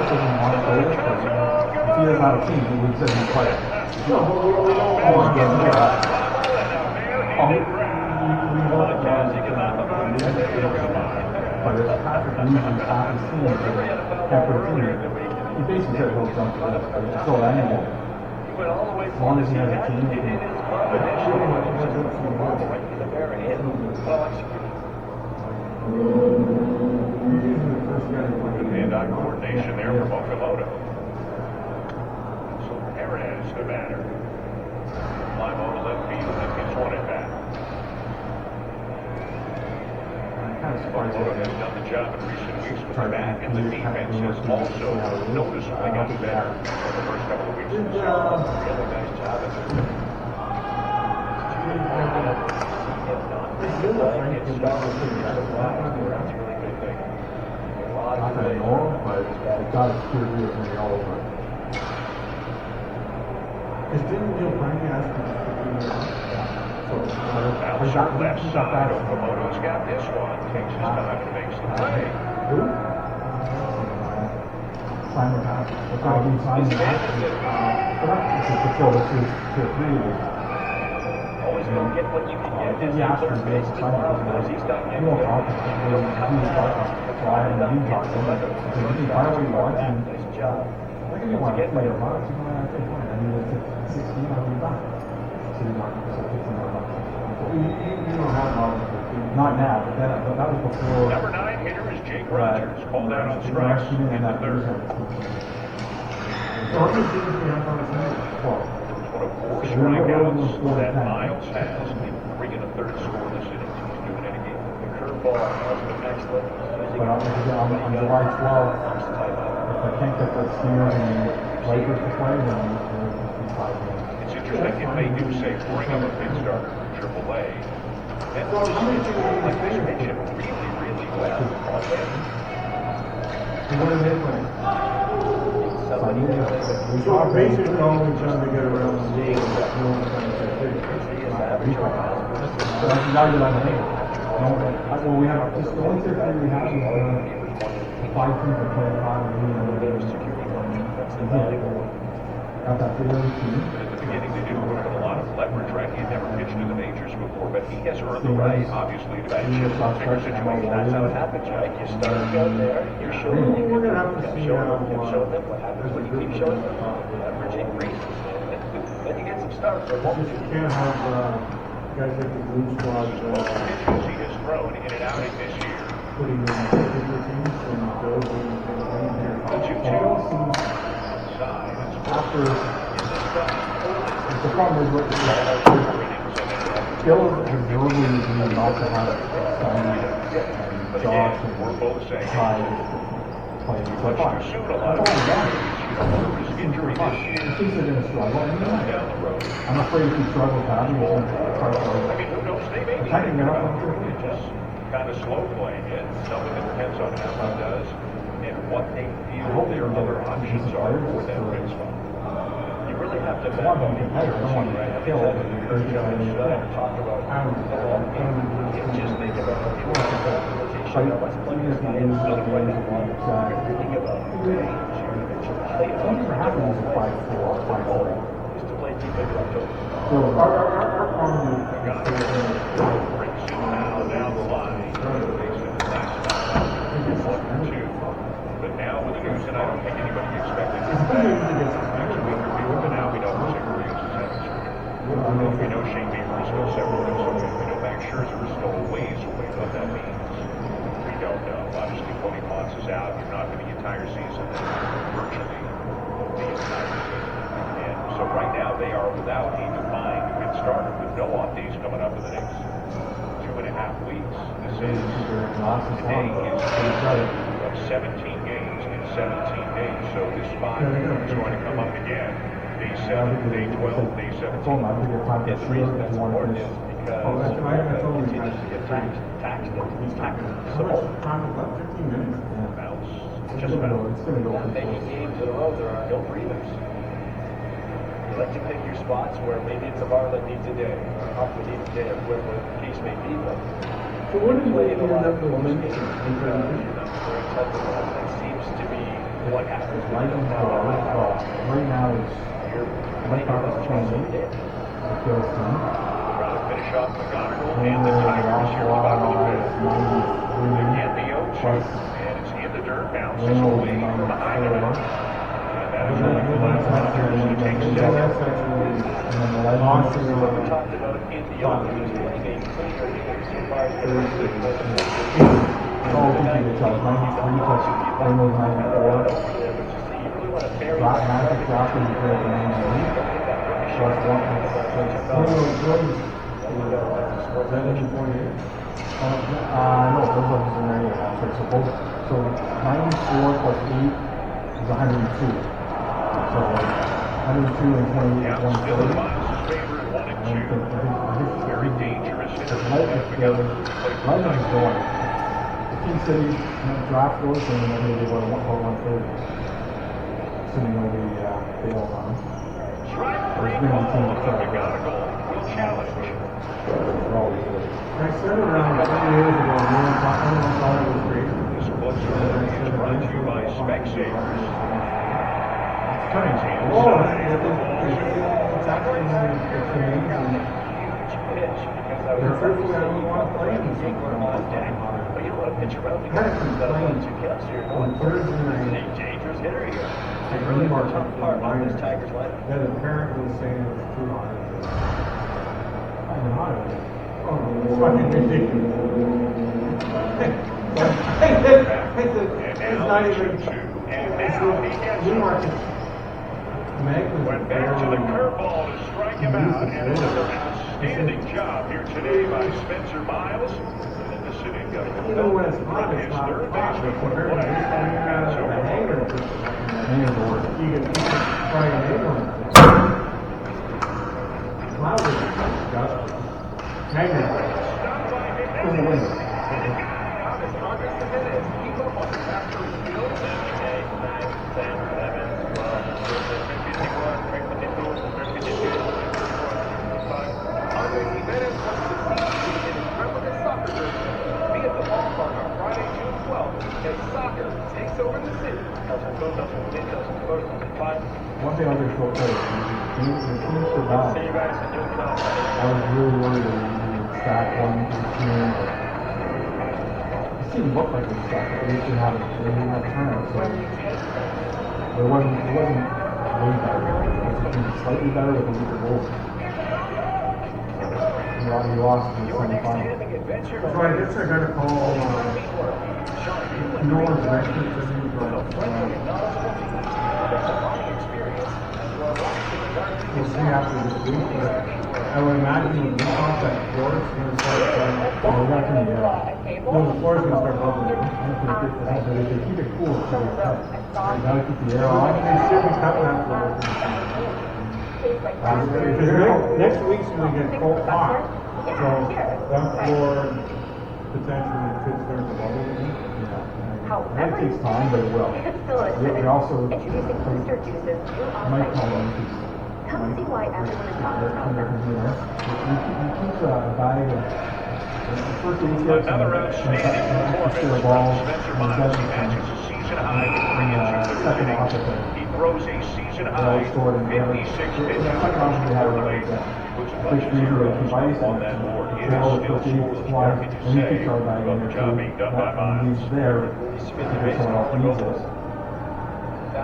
doesn't want to play this, but if he doesn't have a team, he would say he'd play it. We want to but if Patrick usually half his team can't put a team in, he basically said he'll jump for this, but it's still anymore. As long as he has a team, he can.
Hand-eye coordination there from Okamoto. So Perez, the batter. Limo left field and gets one at bat. Okamoto has done the job in recent weeks with the bat, and the defense has also noticeably gotten better in the first couple of weeks of the season.
Really nice job at this. That's a really good thing.
Not that I know of, but it's got a clear view of me all over it.
Outside left side, Okamoto's got this one. Takes his time and makes the play.
Simon Pass. That's how he signed the match. This is before the 2-3 years.
Always go get what you can get.
He asked for base tomorrow because
he's done
he won't talk to him. He was talking. So I haven't even talked to him. He can find what he wants.
Nice job.
Like if you want to play your box, you can take one. I mean, it's 16, I'll be back. So you want to $15. You don't have not now, but that was before.
Number 9 hitter is Jake Rogers, called out on strikes in the third. One of 4 strikeouts that Miles has in 3 and a third scoreless innings. He's doing it again.
The curveball has been excellent.
But on July 12th, if I can't get the Steelers and Lakers to play, then it'll be 5 games.
It's interesting, if they do say bring up a big starter from AAA, and we'll just see like this pitch him really well on him.
What is it like?
So basically, all we're trying to get around the league is that no one's trying to say,
Now you're on the hand. Well, we have just the only thing we have is 5 teams that play 5 and got that video team.
At the beginning, they didn't put him in a lot of leverage, right? He had never pitched in the majors before, but he has earned the right, obviously, to pitch in bigger situations.
That's how it happens, right? You start out there, you're showing them.
we're going to have to see how
Show them what happens when you keep showing them. Leverage increases. Then you get some starts.
you can't have guys like the Blue Squad
Pitches he has thrown in an outing this year.
putting in bigger teams and those
The 2-2.
for the problem is what Bill has verbally agreed not to have Josh and Ty playing. So fine. That's all we got.
Injury this year.
He thinks they're going to struggle. I'm afraid if he struggles badly, he's going to try to play.
I mean, who knows? They may be just kind of slow playing it. Some of it depends on how he does and what they feel their other options are for that win spot.
You really have to
I want to be competitive. I don't want to kill it.
talk about just think about the organization of what's playing this guy in another way than one. You're thinking about
Things are happening as a 5-4, 5-4.
is to play deep into October.
So our problem is
Brings it now down the line. Makes it the last spot. 1-2. But now with the news, and I don't think anybody expected it. Next week or two, but now we know Jose Urias is having surgery. We know Shane Bieber is still several weeks away. We know Max Scherzer is still a ways away. What that means, we don't know. Obviously, Tony Ponce is out. You're not going to the entire season, virtually the entire season. And so right now they are without a defined good starter with no off days coming up in the next 2.5 weeks. This is today is of 17 games in 17 days. So this spot is going to come up again. Day 7, day 12, day 17.
The reason that's important is because it continues to get taxed. So just about making games in a row, there are no breathers. You like to pick your spots where maybe it's a Marlin needs a day, or Huffman needs a day, or whatever the case may be. But
so what is
playing a lot of
momentum?
that seems to be what happens
Right now it's
playing
Tigers changing. It feels fun.
Trying to finish off McGonigal and the Tigers here about to win. Again, the 0-2, and it's in the dirt, bounces away from behind the mark. And that is only the last Dodgers to take 7.
We talked about in the open, he was playing a cleaner game so far as the rest of
no, those are in there. So 94 plus 8 is 102. So 102 and 28 is 130.
Very dangerous.
Lightning's going. The King City draft goes, and then maybe they go to 130. Assuming nobody bails on them. There's going to be teams that
will challenge.
I said it around 20 years ago, man, I thought it was great.
This closer is brought to you by Specsavers. Turns hands.
It's actually amazing.
pitch, because I was afraid that you want to play in the game on deck, but you don't want to pitch around because you've got a 1-2 count, so you're going for it. He's a dangerous hitter here. So you really want to tough part on this Tigers lineup.
That the parent was saying it was too hard. I know how to do it. Oh, it's fucking ridiculous. It's not even.
Went back to the curveball to strike him out, and another outstanding job here today by Spencer Miles. And in this inning, got a
Even when it's hot,
from
it's
his
not
third
hot.
baseman for
Compared to
play. That's
the
over.
hanger. You can try and hang on it. Cloud is disgusting. Hanger. In the window. One thing I'll just go play. The team survived. I was really worried that we would stack 1-18. It didn't look like we stacked it. They didn't have turns, so it wasn't way better. It was slightly better with a weaker goal. You lost in the semifinal. So I guess I gotta call no one's record for me, but especially after this week. But I would imagine with this concept, Florida's going to start wrecking the air. No, the floor's going to start bubbling. But if they keep it cool, it's going to cut. They got to keep the air on. They should be cutting that floor. Next week's going to get cold hot. So that floor potentially could start to bubble again. It takes time, but it will. They also might call them.
Come see why everyone is talking about them.
You keep a bag of the first aid kits and a ball and
matches a season high with 3
second off at
He throws a season high 56 pitches.
Second off we have a big freezer of some ice
on that board. It
all
is
the
still
first aid
scores.
supplies,
What can
and
you
you
say
keep our bag in
about
there
the job being done by
too.
Miles?
He's there. Someone else needs this.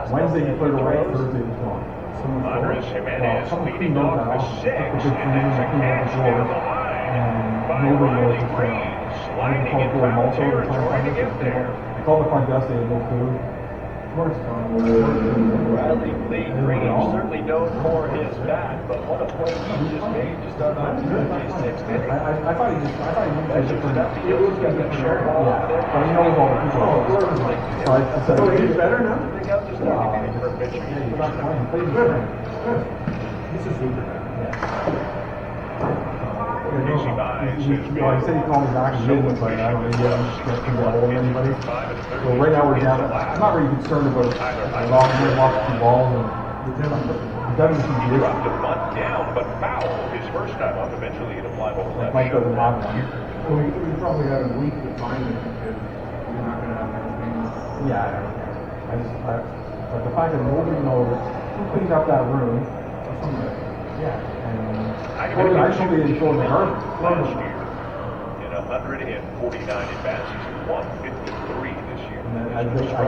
Wednesday you put it away, Thursday it's gone.
Andres Jimenez
Someone
leading
cleaned
off
that
the
off.
6, and that's a catch down the line by Riley Green, sliding in foul territory to get there.
They called the front desk, they had no food.
Riley Lee Green, certainly known for his bat, but what a play he just made just on that 56 inning.
I thought he
That's just enough to get those guys to show off.
Yeah, but he knows all the people. So I said,
So
he's better now?
I think I'm just not getting for a pitcher.
Yeah, he's not playing. He plays good. Good. He's a super man.
Easy buys has
He said he called me back and didn't, but I don't know, he hasn't got hold of anybody. So right now we're down. I'm not really concerned about lost two balls and Devin can
He
do
dropped
it.
a bunt down, but foul his first time up. Eventually hit a fly ball left
Mike doesn't
shoulder.
have one.
Well, we probably got a week to find it because you're not going to have anything.
Yeah, I don't care. But the fact that nobody knows who cleaned up that room, yeah, and I should be in short garbage.
Last year, in 149 at bats, he's 153 this year.
And I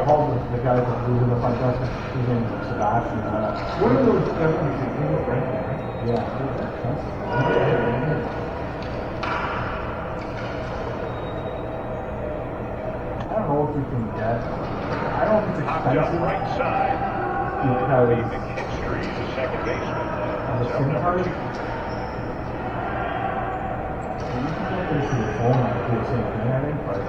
called the guy that was in the front desk. His name was Sebastian.
What are those deputies that came up right there?
Yeah. I don't know if we can get. I don't know if it's
Popped up
expensive
right side.
because
McKinstry, the second baseman.
the
Cell
SIM
number
card.
2.
You can get this through your phone and do the same thing, I think, but I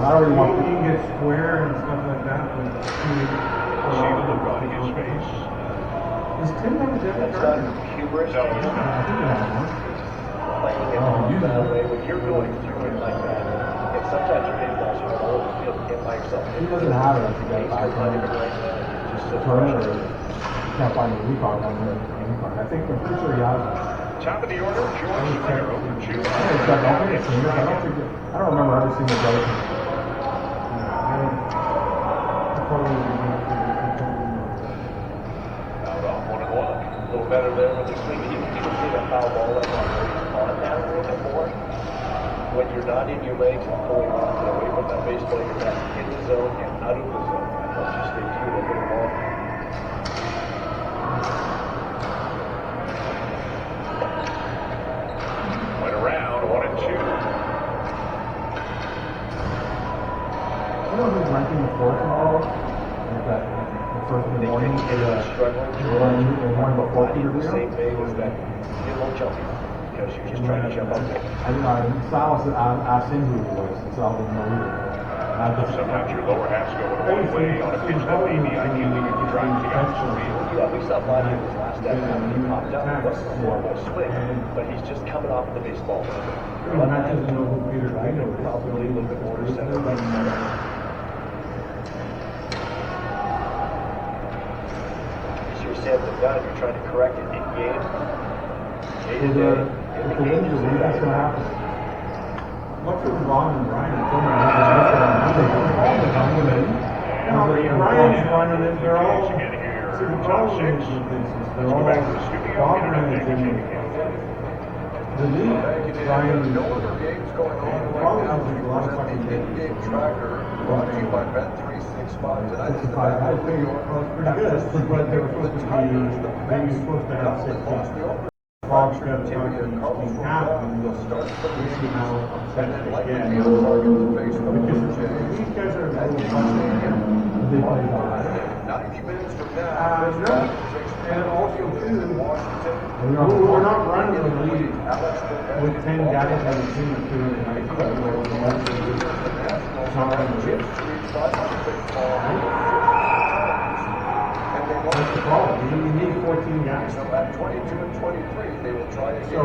don't really want
You can get Square and stuff like that. But
See the look on his face.
Is Tim have a debit
That's
card?
not hubris.
No, he's
I
not.
think it has one.
Playing it that way, when you're going through it like that, and sometimes you're hitting balls from all over the field, you get by yourself.
He doesn't have it if you get it back
Not
on
even right now, just
the
so
tournament or you can't find a recon on there. I think I'm pretty sure he has it.
Top of the order, George Springer over to
I don't remember ever seeing a guy.
Out off 1-1.
a little better there when they're swinging. You can see the foul ball like on that a little bit more. When you're not in your legs and pulling away from that baseball, you're back in the zone and out of the zone. That helps you stay true a little longer.
Went around 1-2.
I don't know who's ranking the fourth tomorrow. Like that, the first in the morning.
Struggling,
One before Peter
the
Rio.
same day was that get a little jumpy because you're just trying to jump up there.
Sal asked him who it was, and Sal didn't know either.
Sometimes your lower half's going one way on a pitch that maybe ideally you could drive to the opposite field.
Yeah, we saw Vladdy in his last at bat when he popped up. It wasn't a horrible swing, but he's just coming off the baseball.
Matt doesn't know who Peter Rio is.
Probably a little bit more center right center. As you said, the gun, you're trying to correct it in game. Day to day.
If the winds are weak, that's going to happen.
What's with Ron and Ryan? Ryan's running it. They're all.
Again here,
See, the
top
problem
six.
is with this is
Let's
they're
go
all
back to the studio. Get an
dominant
update
in
with Jamie.
the league.
Thank you,
Ryan
Dave.
is
No other games going on right now. We present the in-game tracker brought to you by Bet365. Tonight is the
I
battle of
think
New York.
it was pretty good. But they were supposed to be, they were supposed to have 6 Bob's got to talk in half, and we'll see how upset they get. Because these guys are a little frustrated. They play bad.
90 minutes from now,
No. And also, too,
Washington.
we're not running the league with 10 guys on the team at 290. It's not running the league. That's the problem. You need 14 guys.
So at 22 and 23, they will try again
So,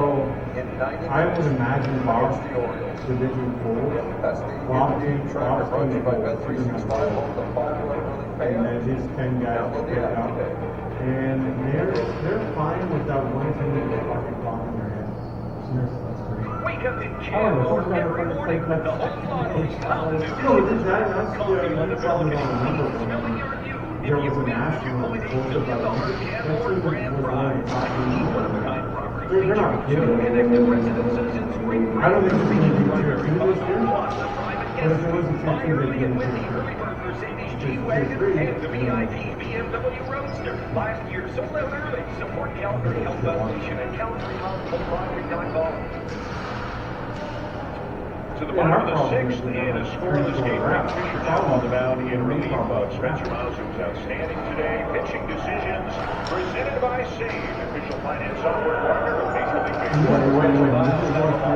in 90
I would imagine Bob's
against the Orioles.
division 4.
That's the
Bob's
game tracker brought to you by
going to
Bet365 home the popular early
and
payout.
then his 10 guys
Download the
pick
app
up.
today.
And they're fine without one team with a fucking clock in their head. That's great.
Wake up and Canmore every morning with the home lottery's Mountain Dew. Coffee on the balcony, smelling your view. If
There
you
was a
win
national
$2.8
poster
million
about
Canmore grand prize, one-of-a-kind property
They're not
features,
kidding.
connected residences in spring
I don't think
break,
it's going to be
beach
tier 2 this year.
plus a private
But if
guest
it was a
suite. Buy
tier 2,
early
they'd
and
be
win the
tier
early bird Mercedes
three.
G-Wagon
Tier 3,
and the VIP BMW Roadster. Last year, sold out early. Support Calgary Health Foundation at CalgaryHealthLottery.com.
To the bottom of the sixth in a scoreless game. Rick Fisher now on the mound in relief of Spencer Miles, who was outstanding today. Pitching decisions presented by Save, official finance software partner of Major League Baseball.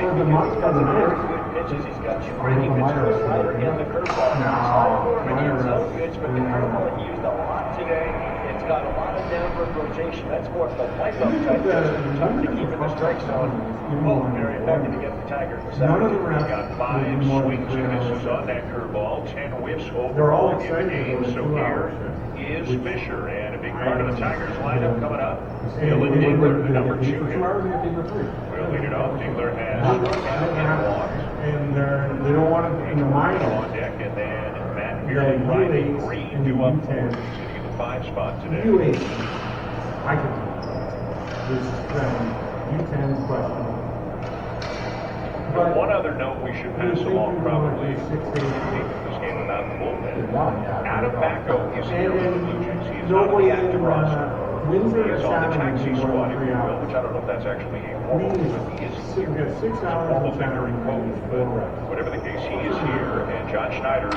For the month of the year.
Pitches. He's got two breaking pitches, the slider and the curveball. Slider in zone pitch, but the curveball he used a lot today. It's got a lot of downward rotation. That's more of the wipe-up type pitch. Tough to keep in the strike zone. Oh, very effective against the Tigers.
None of the
He
refs
got
would
5
be more than
swings
3
and
hours.
misses on that curveball, 10 whiffs
They're all
overall in the
excited
game.
for the
So
2
here
hours.
is Fisher, and a big part of the Tigers lineup coming up.
Hey,
Dylan
we
Dingler,
would
the number 2
2
hitter.
hours and for 3.
Will lead it off. Dingler has struck out and walked.
And they don't want it in the minors.
On deck, and then Matt
Yeah,
Beard, Riley
U8
Green,
and
2 up
U10.
4. Sitting in the 5 spot today.
U8, I can do this. U10 questionable. But
One other note we should pass along probably
Six,
this game without the bullpen.
Yeah.
Adam Bacco is here with the Blue Jays. He is not on
nobody
the active
in
roster.
Windsor
He
or
is on the
Chatham
taxi
is more
squad,
than
if
3
you will,
hours.
which I don't know if that's actually a formal, but he is
We've
here.
got 6 hours
Probably
and
during COVID, but whatever the case, he is here, and John Schneider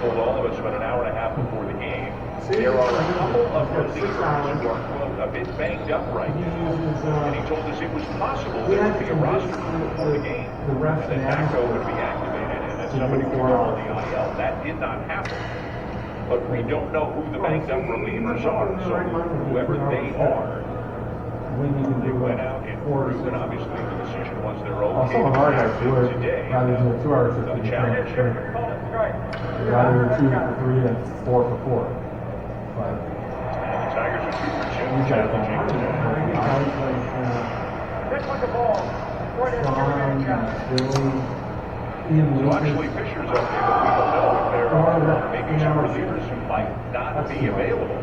told all of us about an hour and a half before the game. There are a couple of relievers who are, quote, a bit banged up right now, and he told us it was possible there would be a roster before the game, and that Bacco would be activated, and that somebody would go on the IL. That did not happen. But we don't know who the banged up relievers are, so whoever they are,
when you can
they
do
went out and proved, and obviously the decision was their own
Well, some of our guys do it
today.
rather than 2 hours
The
50
challenge
training. Rather than 2 for 3 and 4 for 4. But
And the Tigers are 2 for 2
You got
challenging today.
Pitch like a ball. Right in
So actually Fisher's okay, but we don't know if there are maybe some relievers who might not be available.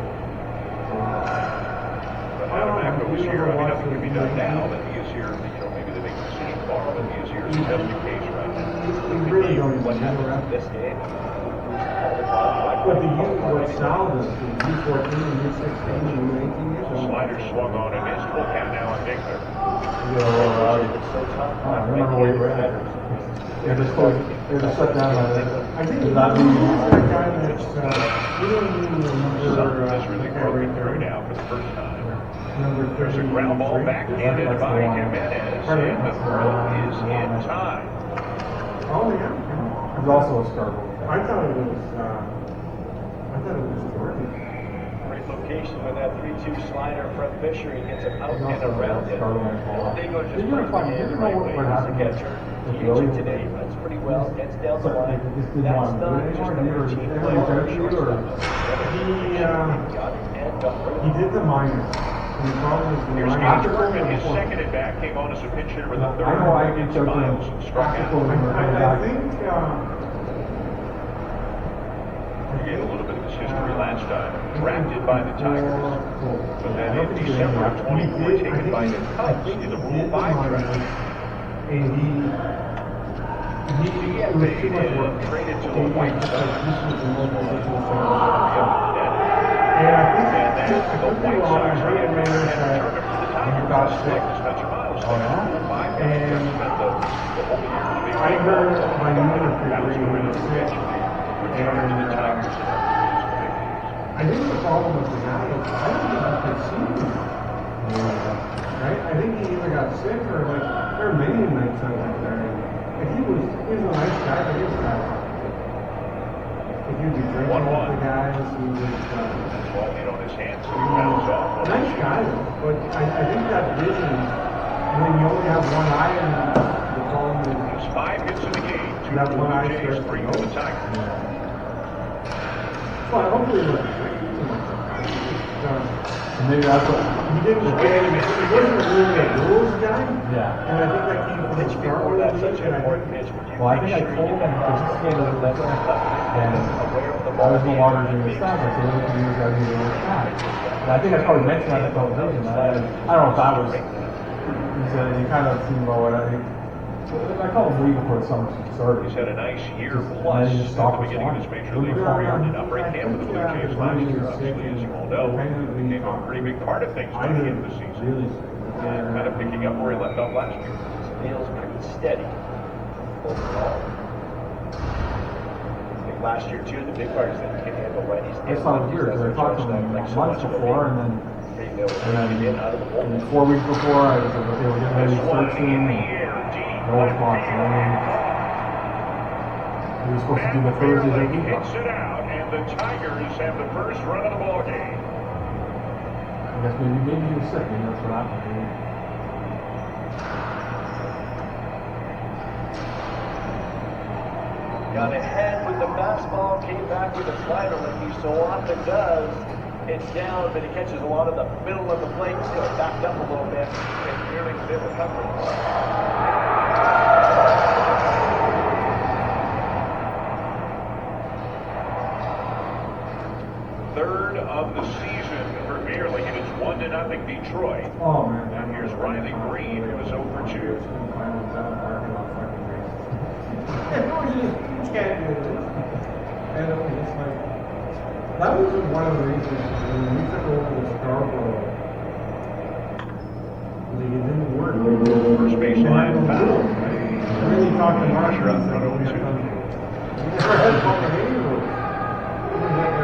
But Adam Bacco is here. I mean, nothing can be done now, but he is here. Maybe they make a decision tomorrow, but he is here as a W case right now.
We really don't even
What
know
happens
that.
in this game?
But the U was salvaged in U14 and U16 and U18 years old.
Slider swung on and missed. Full count now on Dingler.
It's so tough.
I remember where you were at. Yeah, just shut down
I think
Did
he's
not
that
mean-
guy that's, we don't even remember,
Something has really broken through now for the first time.
number 33.
There's a ground ball backhanded by Jimenez, and the throw is in time.
Oh, yeah.
There's also a Scarborough.
I thought it was Jordan.
Great location with that 3-2 slider from Fisher. He gets it out
There's
and
also
around
a
it.
Scarborough ball.
Dingo just
Did you
brings
ever find-
it
did
in
you
the
know
right
what
way as a
happened
catcher.
with
He
Willie?
hits it today, runs pretty well, gets down the line.
Just didn't
That's
want to do
not
it
just
anymore.
a routine
Did
play
you
for
ever
a
do it, or?
shortstop. Got it and got rid
He
of it.
did the minors. And the problem is the
Here's
minors.
Gabe Berman, his second at bat, came on as a pinch hitter with a third.
I know I can
against
choke
Miles
him.
and struck out.
I think,
He gave a little bit of his history last time. Drafted by the Tigers. But then in December of 24, taken by the Cubs in the Rule 5 draft.
And he it was too much work.
Traded to the
And
White
he-
Sox.
this was the most ridiculous thing.
And
And I think
then the White Sox readmitted him and turned him to the Tigers.
got
Select the Spencer Miles.
Oh, yeah?
Rule 5 draft.
And
Spent the whole year in the big
I
league.
heard my unit
That was
degree
when
was
he eventually returned to the Tigers.
I think the problem with the guy is I don't think he could see him. Right? I think he either got sick or like there are many nights I went there. And he was a nice guy, but he was kind of if you'd be drinking with the guys, he was
Ball hit on his hands, so he bounds off.
nice guy though. But I think that vision when you only have one eye and the problem is
There's 5 hits in the game. 2
that
for
one
the
eye
Blue Jays,
starts to
3
go.
for the Tigers.
Well, hopefully it wasn't
And maybe that's what.
he didn't he wasn't really a rules guy.
Yeah.
And I think that came from the
Pitch
start
before
with
that,
the
such
league,
an
and I
important
think
pitch. Would you
Well, I
make
think I
sure
told
you
him
get
because
that
he came to the level and
aware of the
I
ball
was no
being
longer
a
doing the
big
stuff. I said, look at you guys need to work back. And I think I probably mentioned that in the conversation. I don't know if that was. He said he kind of seemed about what I think. I called him legal for the summer started.
He's had a nice year
And
plus
then he
at
just
the
stopped
beginning of his major league career. Did not break camp with the Blue Jays last year, obviously, as you all know. Became a pretty big part of things by the end of the season.
Really.
And kind of picking up where he left off last year.
feels pretty steady overall. I think last year too, the big part is that he can handle righties.
That's not weird because I talked to him months before and then 4 weeks before I was like, okay, we're getting ready to start soon. No response. And then we were supposed to do the Thursdays every week.
Hits it out, and the Tigers have the first run of the ball game.
I guess maybe he was sick. Maybe that's what happened. Maybe.
Got ahead with the fastball, came back with a slider like he so often does. It's down, but he catches a lot of the middle of the plate, so it backed up a little bit, and nearly a bit of recovery.
Third of the season for Beerling, and it's 1-0 Detroit.
oh man.
And here's Riley Green, who is 0 for 2.
You can't do this. And it's like, that was one of the reasons when we took over the Scarborough, it didn't work.
First baseline foul.
Really talking to Mark.
Pressure up front 0-2.
We never had fucking any rules. It was like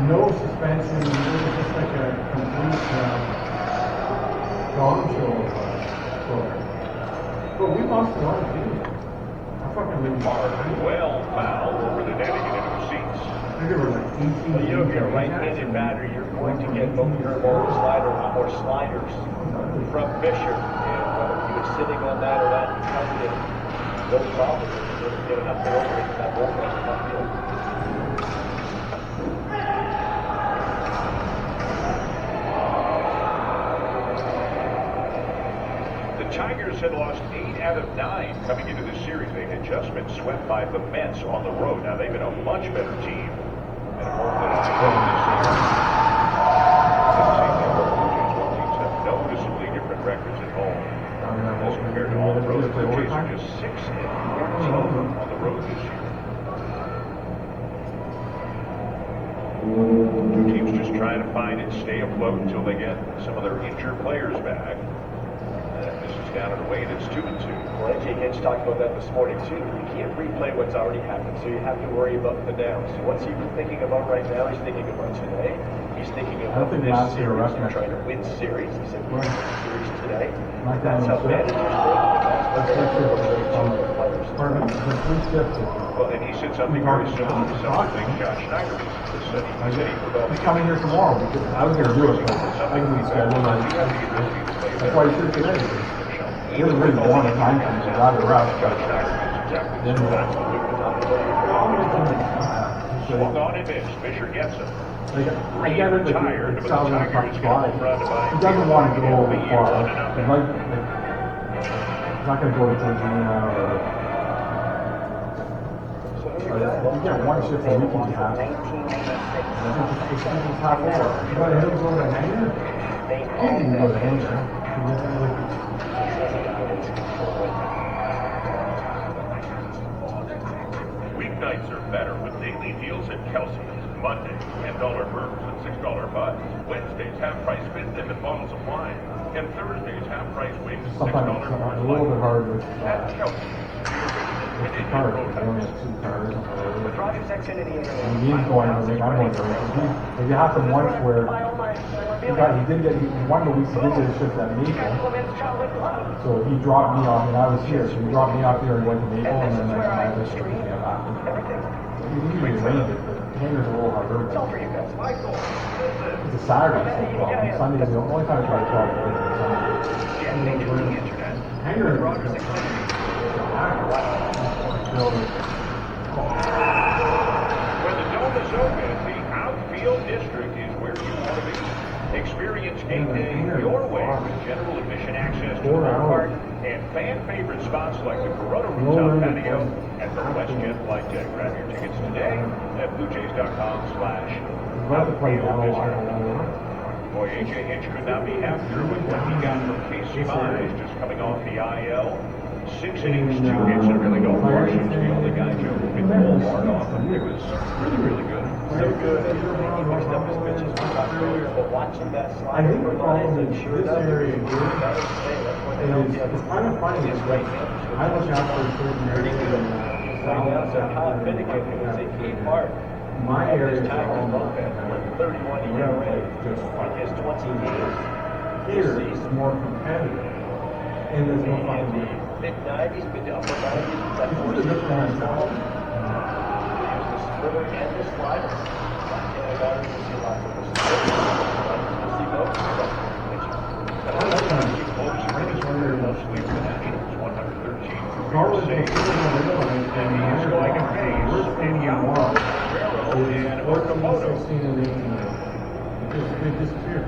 no suspension. It was just like a complete gong show. But we lost a lot of games. I fucking really
Well foul over the net and into the seats.
I think there were like 18
But you know, if you're a right-handed batter, you're going to get both curveball and slider or sliders from Fisher. And whether he was sitting on that or not, he covered it. No problem. He didn't get enough to over it. That ball was not field.
The Tigers had lost 8 out of 9 coming into this series. They had just been swept by the Mets on the road. Now they've been a much better team and more than this year. Blue Jays, both teams have noticeably different records at home as compared to all the road. The Blue Jays are just 6-14 on the road this year. Two teams just trying to find and stay afloat until they get some of their injured players back. This is down and away, and it's 2-2.
Well, AJ Hinch talked about that this morning, too. You can't replay what's already happened, so you have to worry about the now. So what's he thinking about right now? He's thinking about today. He's thinking about this series and trying to win series. He said, we're going to win series today. That's how managers think.
Well, and he said something very similar to some of the things Josh Schneider said. He said he forgot.
He's coming here tomorrow because I was going to do it, but I can reschedule. That's why he's here today. He doesn't really want to time things. He'd rather rush. Then
swung on and missed. Fisher gets him.
I get it, like, it sounds like a fly. He doesn't want to go far. He's not going to go to Virginia or... You get one shift a week and you have. I think it's half over. You got to go to Hanger? You can go to Hanger.
Weeknights are better with daily deals at Kelsey's. Monday, $10 burgers and $6 buds. Wednesdays, half-price Fitbit and bottles of wine. And Thursdays, half-price wings and $6
Sometimes it's a little bit hard with...
At Kelsey's,
Within your
cars.
road
They only
types.
have 2 cars on the road.
With Rogers Xfinity
And he's going to make, I'm going to make. It happened once where he did get, one of the weeks he did get a shift at Maple. So he dropped me off, and I was here. So he dropped me off here and went to Maple, and then I just picked me up after. He usually arranged it, but Hanger's a little harder.
It's all for you guys.
It's a Saturday, so Sunday is the only time I try to talk to him.
Get into the internet.
Hanger is
Rogers Xfinity.
When the dome is open, the outfield district is where you want to be. Experience game day your way with general admission access to the ballpark and fan favorite spots like the Corona Rooftop Patio at the WestJet Flight Deck. Grab your tickets today at BlueJays.com/outfield district. Boy, AJ Hinch could not be happier with what he got from Casey Mize just coming off the IL. 6 innings, 2 hits, and really no Martians. The only guy Joe who hit the ball hard off him. It was really, really good.
So good. He mixed up his pitches earlier, but watching that
I
slider
think
for
the
lines
problem
and
is
sure
this
enough,
area here
that was saying that's what they don't get.
it's kind of funny. It's like I look out for a certain area in
Right now, so Kyle Finnegan, who was a key part
my
of
area
his
is
time
all
in bullpen, with 31 ERA
just
in his 20 games
here
this
is
season.
more competitive. And there's no
In
fucking
the mid-90s, mid-to-upper 90s, it's at 4
This is a different
He
style.
used the splitter and the slider. And I got him to see lots of the splitter. We'll see both.
Mostly the Nationals, 113 career saves. And he is going to face Indiana, Guerrero, and Okamoto.
16 and 18. It disappeared.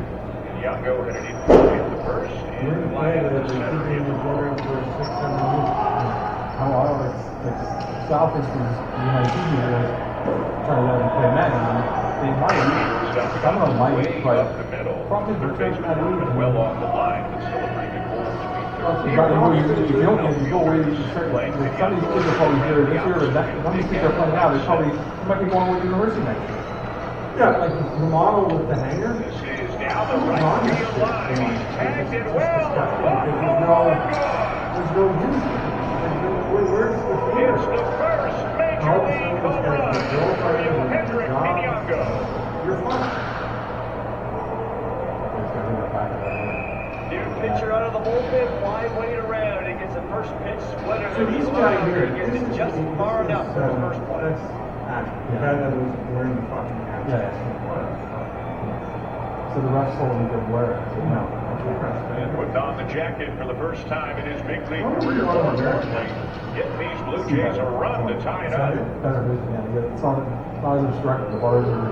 Yango headed in the first,
We're in
and
the play
Lyon
that
the
they're
center
keeping the
field.
program for 6-7 years.
How I it's Southeastern United TV was trying to let him play men, and they might. Some of them might,
Way
but
up the middle.
probably
Third
the
baseman would have been well off the line, but still a pretty good goal to be
Plus, you don't get, you go away, you start, some of these kids are probably here this year, but some of these kids are playing now, they might be going with university next year.
Yeah, like the model with the hanger.
This is down the right field line. He's tagged it well.
There's no use. Where's the
It's
field?
the first major league home run for Hendrick Pinyango.
You're fine.
New pitcher out of the bullpen, wide weight around. He gets a first pitch splitter.
So this guy here,
He gets it just far enough for his first one.
That's the guy that was wearing the fucking hat.
Yeah. So the rest told him to wear it, so no.
And putting on the jacket for the first time in his big league career, more importantly, getting these Blue Jays a run to tie it up.
Better vision, yeah. It's not as obstructive. The bars are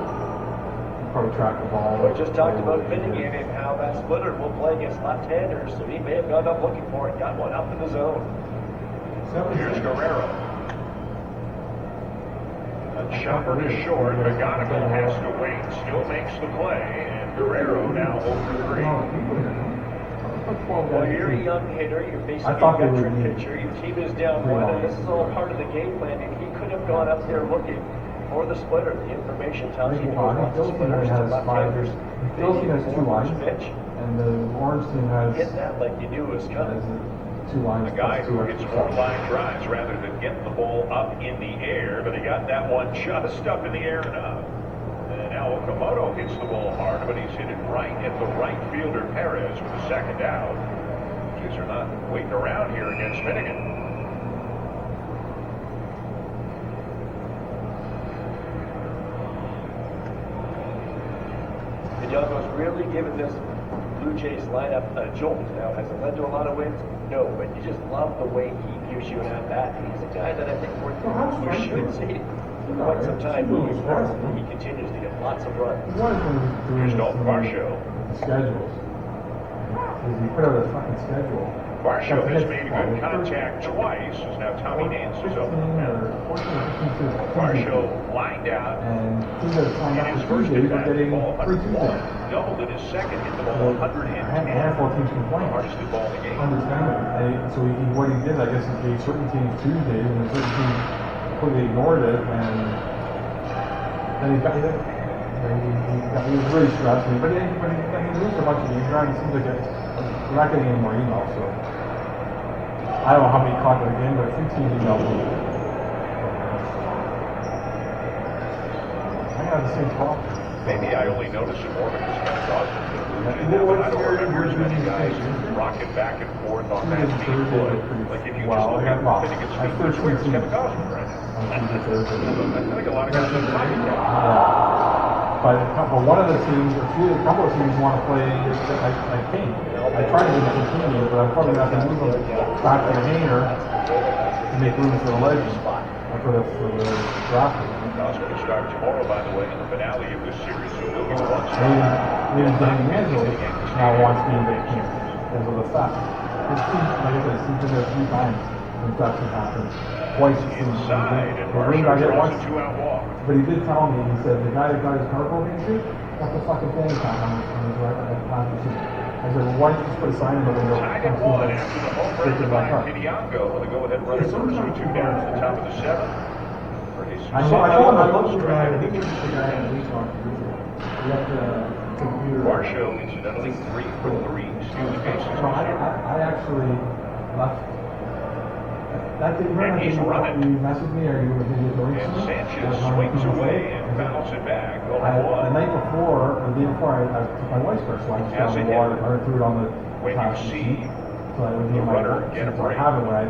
probably track the ball.
We just talked about Finnegan and how that splitter will play against left-handers, so he may have gone up looking for it, got one up in the zone.
Here's Guerrero. A chopper to short. McGonigal has to wait, still makes the play, and Guerrero now over 3.
Well, you're a young hitter, you're facing
I thought
a
they would
veteran
be
pitcher, your team is down one, and this is all part of the game plan, and he could have gone up there looking for the splitter. The information tells you to go off the splitters to left-handers.
Phil's team has 2 lines,
Pitch.
and the Orange team has
Get that like you knew it was coming.
2 lines.
A guy
plus
who
2
hits
extra
4
shots.
line drives rather than getting the ball up in the air, but he got that one just up in the air and up. And now Okamoto hits the ball hard, but he's hit it right at the right fielder Perez with the second out. Jays are not waiting around here against Finnegan.
Pinyango's really given this Blue Jays lineup a jolt. Now, has it led to a lot of wins? No, but you just love the way he gives you an at-bat. He's a guy that I think we should see for quite some time moving forward. He continues to get lots of runs.
Here's Dalton Varsho.
Schedules. Because he put out a fucking schedule.
Varsho has made good contact twice, as now Tommy Nance is up. Varsho lined out.
And teams that have signed
In
up
his
for
first
Tuesday,
at
they're getting
ball,
free
101.
Tuesday.
Doubled in his second, hit the ball
A
110.
handful of teams complain.
Hardest hit ball in the game.
Understandable. So what he did, I guess, he gave certain teams Tuesdays, and certain teams completely ignored it, and then he got it. He was really stressed, but he loses a bunch of games. It seems like we're not getting any more emails, so I don't know how many caught the game, but a few teams emailed me have the same problem.
Maybe I only noticed it more because Kevin Gausman did a Blue Jay now, but I don't remember as many guys rocking back and forth on that team foot. Like if you just look at Finnegan's feet, which way is Kevin Gausman right now? I think a lot of guys are fighting that.
But one of the teams, a couple of teams want to play like King. I tried to do the team, but I'm probably going to have to move them back to the hangar to make room for the legend, for the draft.
Gausman will start tomorrow, by the way, in the finale of this series, so he'll get one start.
Even Danny Manzo now wants me to make King because of the fact. His team, like I said, his team's been there 3 times when that happened. Twice it's
inside, and
Marshall
draws a 2-out walk.
But he did tell me, he said, the guy that got his car broken into, got the fucking thing on his right hand. I said, well, why don't you just put a sign in the window?
Tied at 1 after the home run by Hidiongo with a go-ahead run at first with 2 down at the top of the 7th.
I love the guy. I think it's the guy in the league on he left the computer.
Marshall, incidentally, 3 for 3 stealing bases.
So I actually left. That didn't
And he's running.
You messaged me or you were doing
And Sanchez swings away and fouls it back.
The night before, or the day before, I took my wife's car, so I just got the water, I threw it on the
when you see
so I would
the
my
runner get a break,
have it when I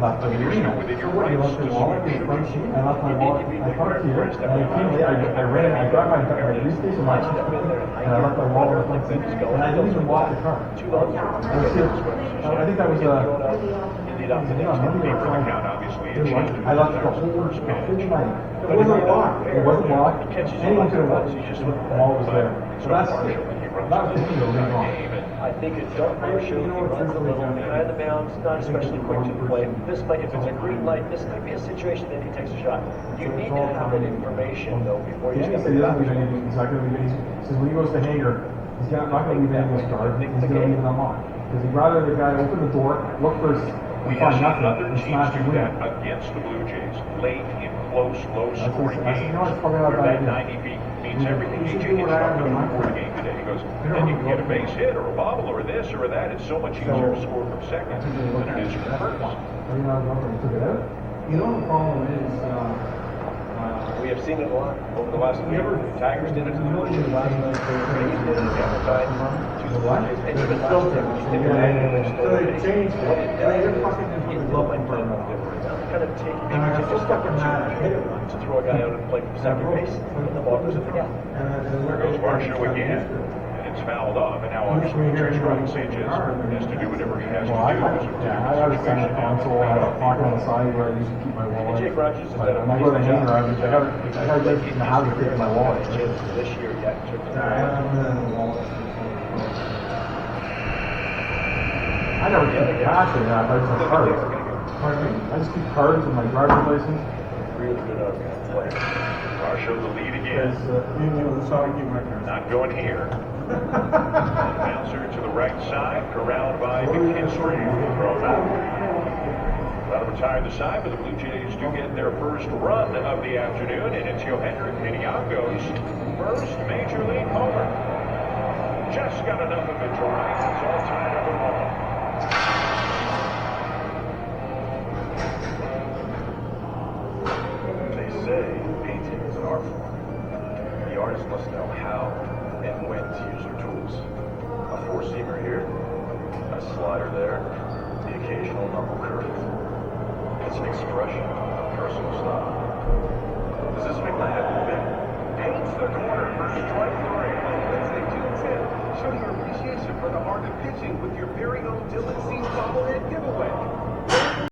left the arena.
within your
I
rights
left
to
the wallet in the front seat, I left my wallet, I parked here, and I came late, I ran, I got my briefcase and my, and I left my wallet in the front seat, and I didn't even walk the car. I was here, I think that was
Deeper account, obviously, it changes.
I left the whole night. It wasn't locked. It wasn't locked. Anyone could have walked. The wall was there. So that was the thing that went wrong.
I think it's Doug Marshall. He runs a little behind the mounds, not especially quick to the plate. This might, if it's a green light, this might be a situation that he takes a shot. You need to have that information though before you.
He said he doesn't leave anything. He's not going to leave anything. He says when he goes to hangar, he's not going to leave anything in his car. He's going to leave it unlocked because he'd rather the guy open the door, look for.
We have seen other teams do that against the Blue Jays late in close, low-scoring games. Where that 90 feet means everything. DJ gets talking about before the game today. He goes, then you can get a base hit or a bobble or this or that. It's so much easier to score from second than it is from first.
You know the problem is,
we have seen it a lot over the last week. Tigers did it to the Blue Jays last night. Rays did it the other time to the Blue Jays. And even last time,
so they changed it. You're fucking
it might play a little different. Kind of take maybe just stuck in to throw a guy out and play from second base, and the ball goes in the gap.
There goes Marshall again. And it's fouled off, and now obviously Tristan Sanchez has to do whatever he has to do.
I got a center console, I got a pocket on the side where I used to keep my wallet.
Jake Rogers has done a
when I go to hangar, I got to get in the habit of taking my wallet.
This year yet.
I never keep cash in that, I just have cards. I just keep cards and my driver's license.
Really good player.
Marshall the lead again. Not going here. Bouncer to the right side, corralled by McKinstry, thrown out. That'll retire the side, but the Blue Jays do get their first run of the afternoon, and it's Yohendrick Hidiongo's first Major League homer. Just got enough of it dry, it's all tied up at 1.
They say painting is an art form. The artist must know how and when to use their tools. A four-seamer here, a slider there, the occasional knuckle curve. It's an expression of personal style. This is McLeod. Paints the corner for strike 3 on Wednesday, June 10th. Show your appreciation for the art of pitching with your very own Dylan C.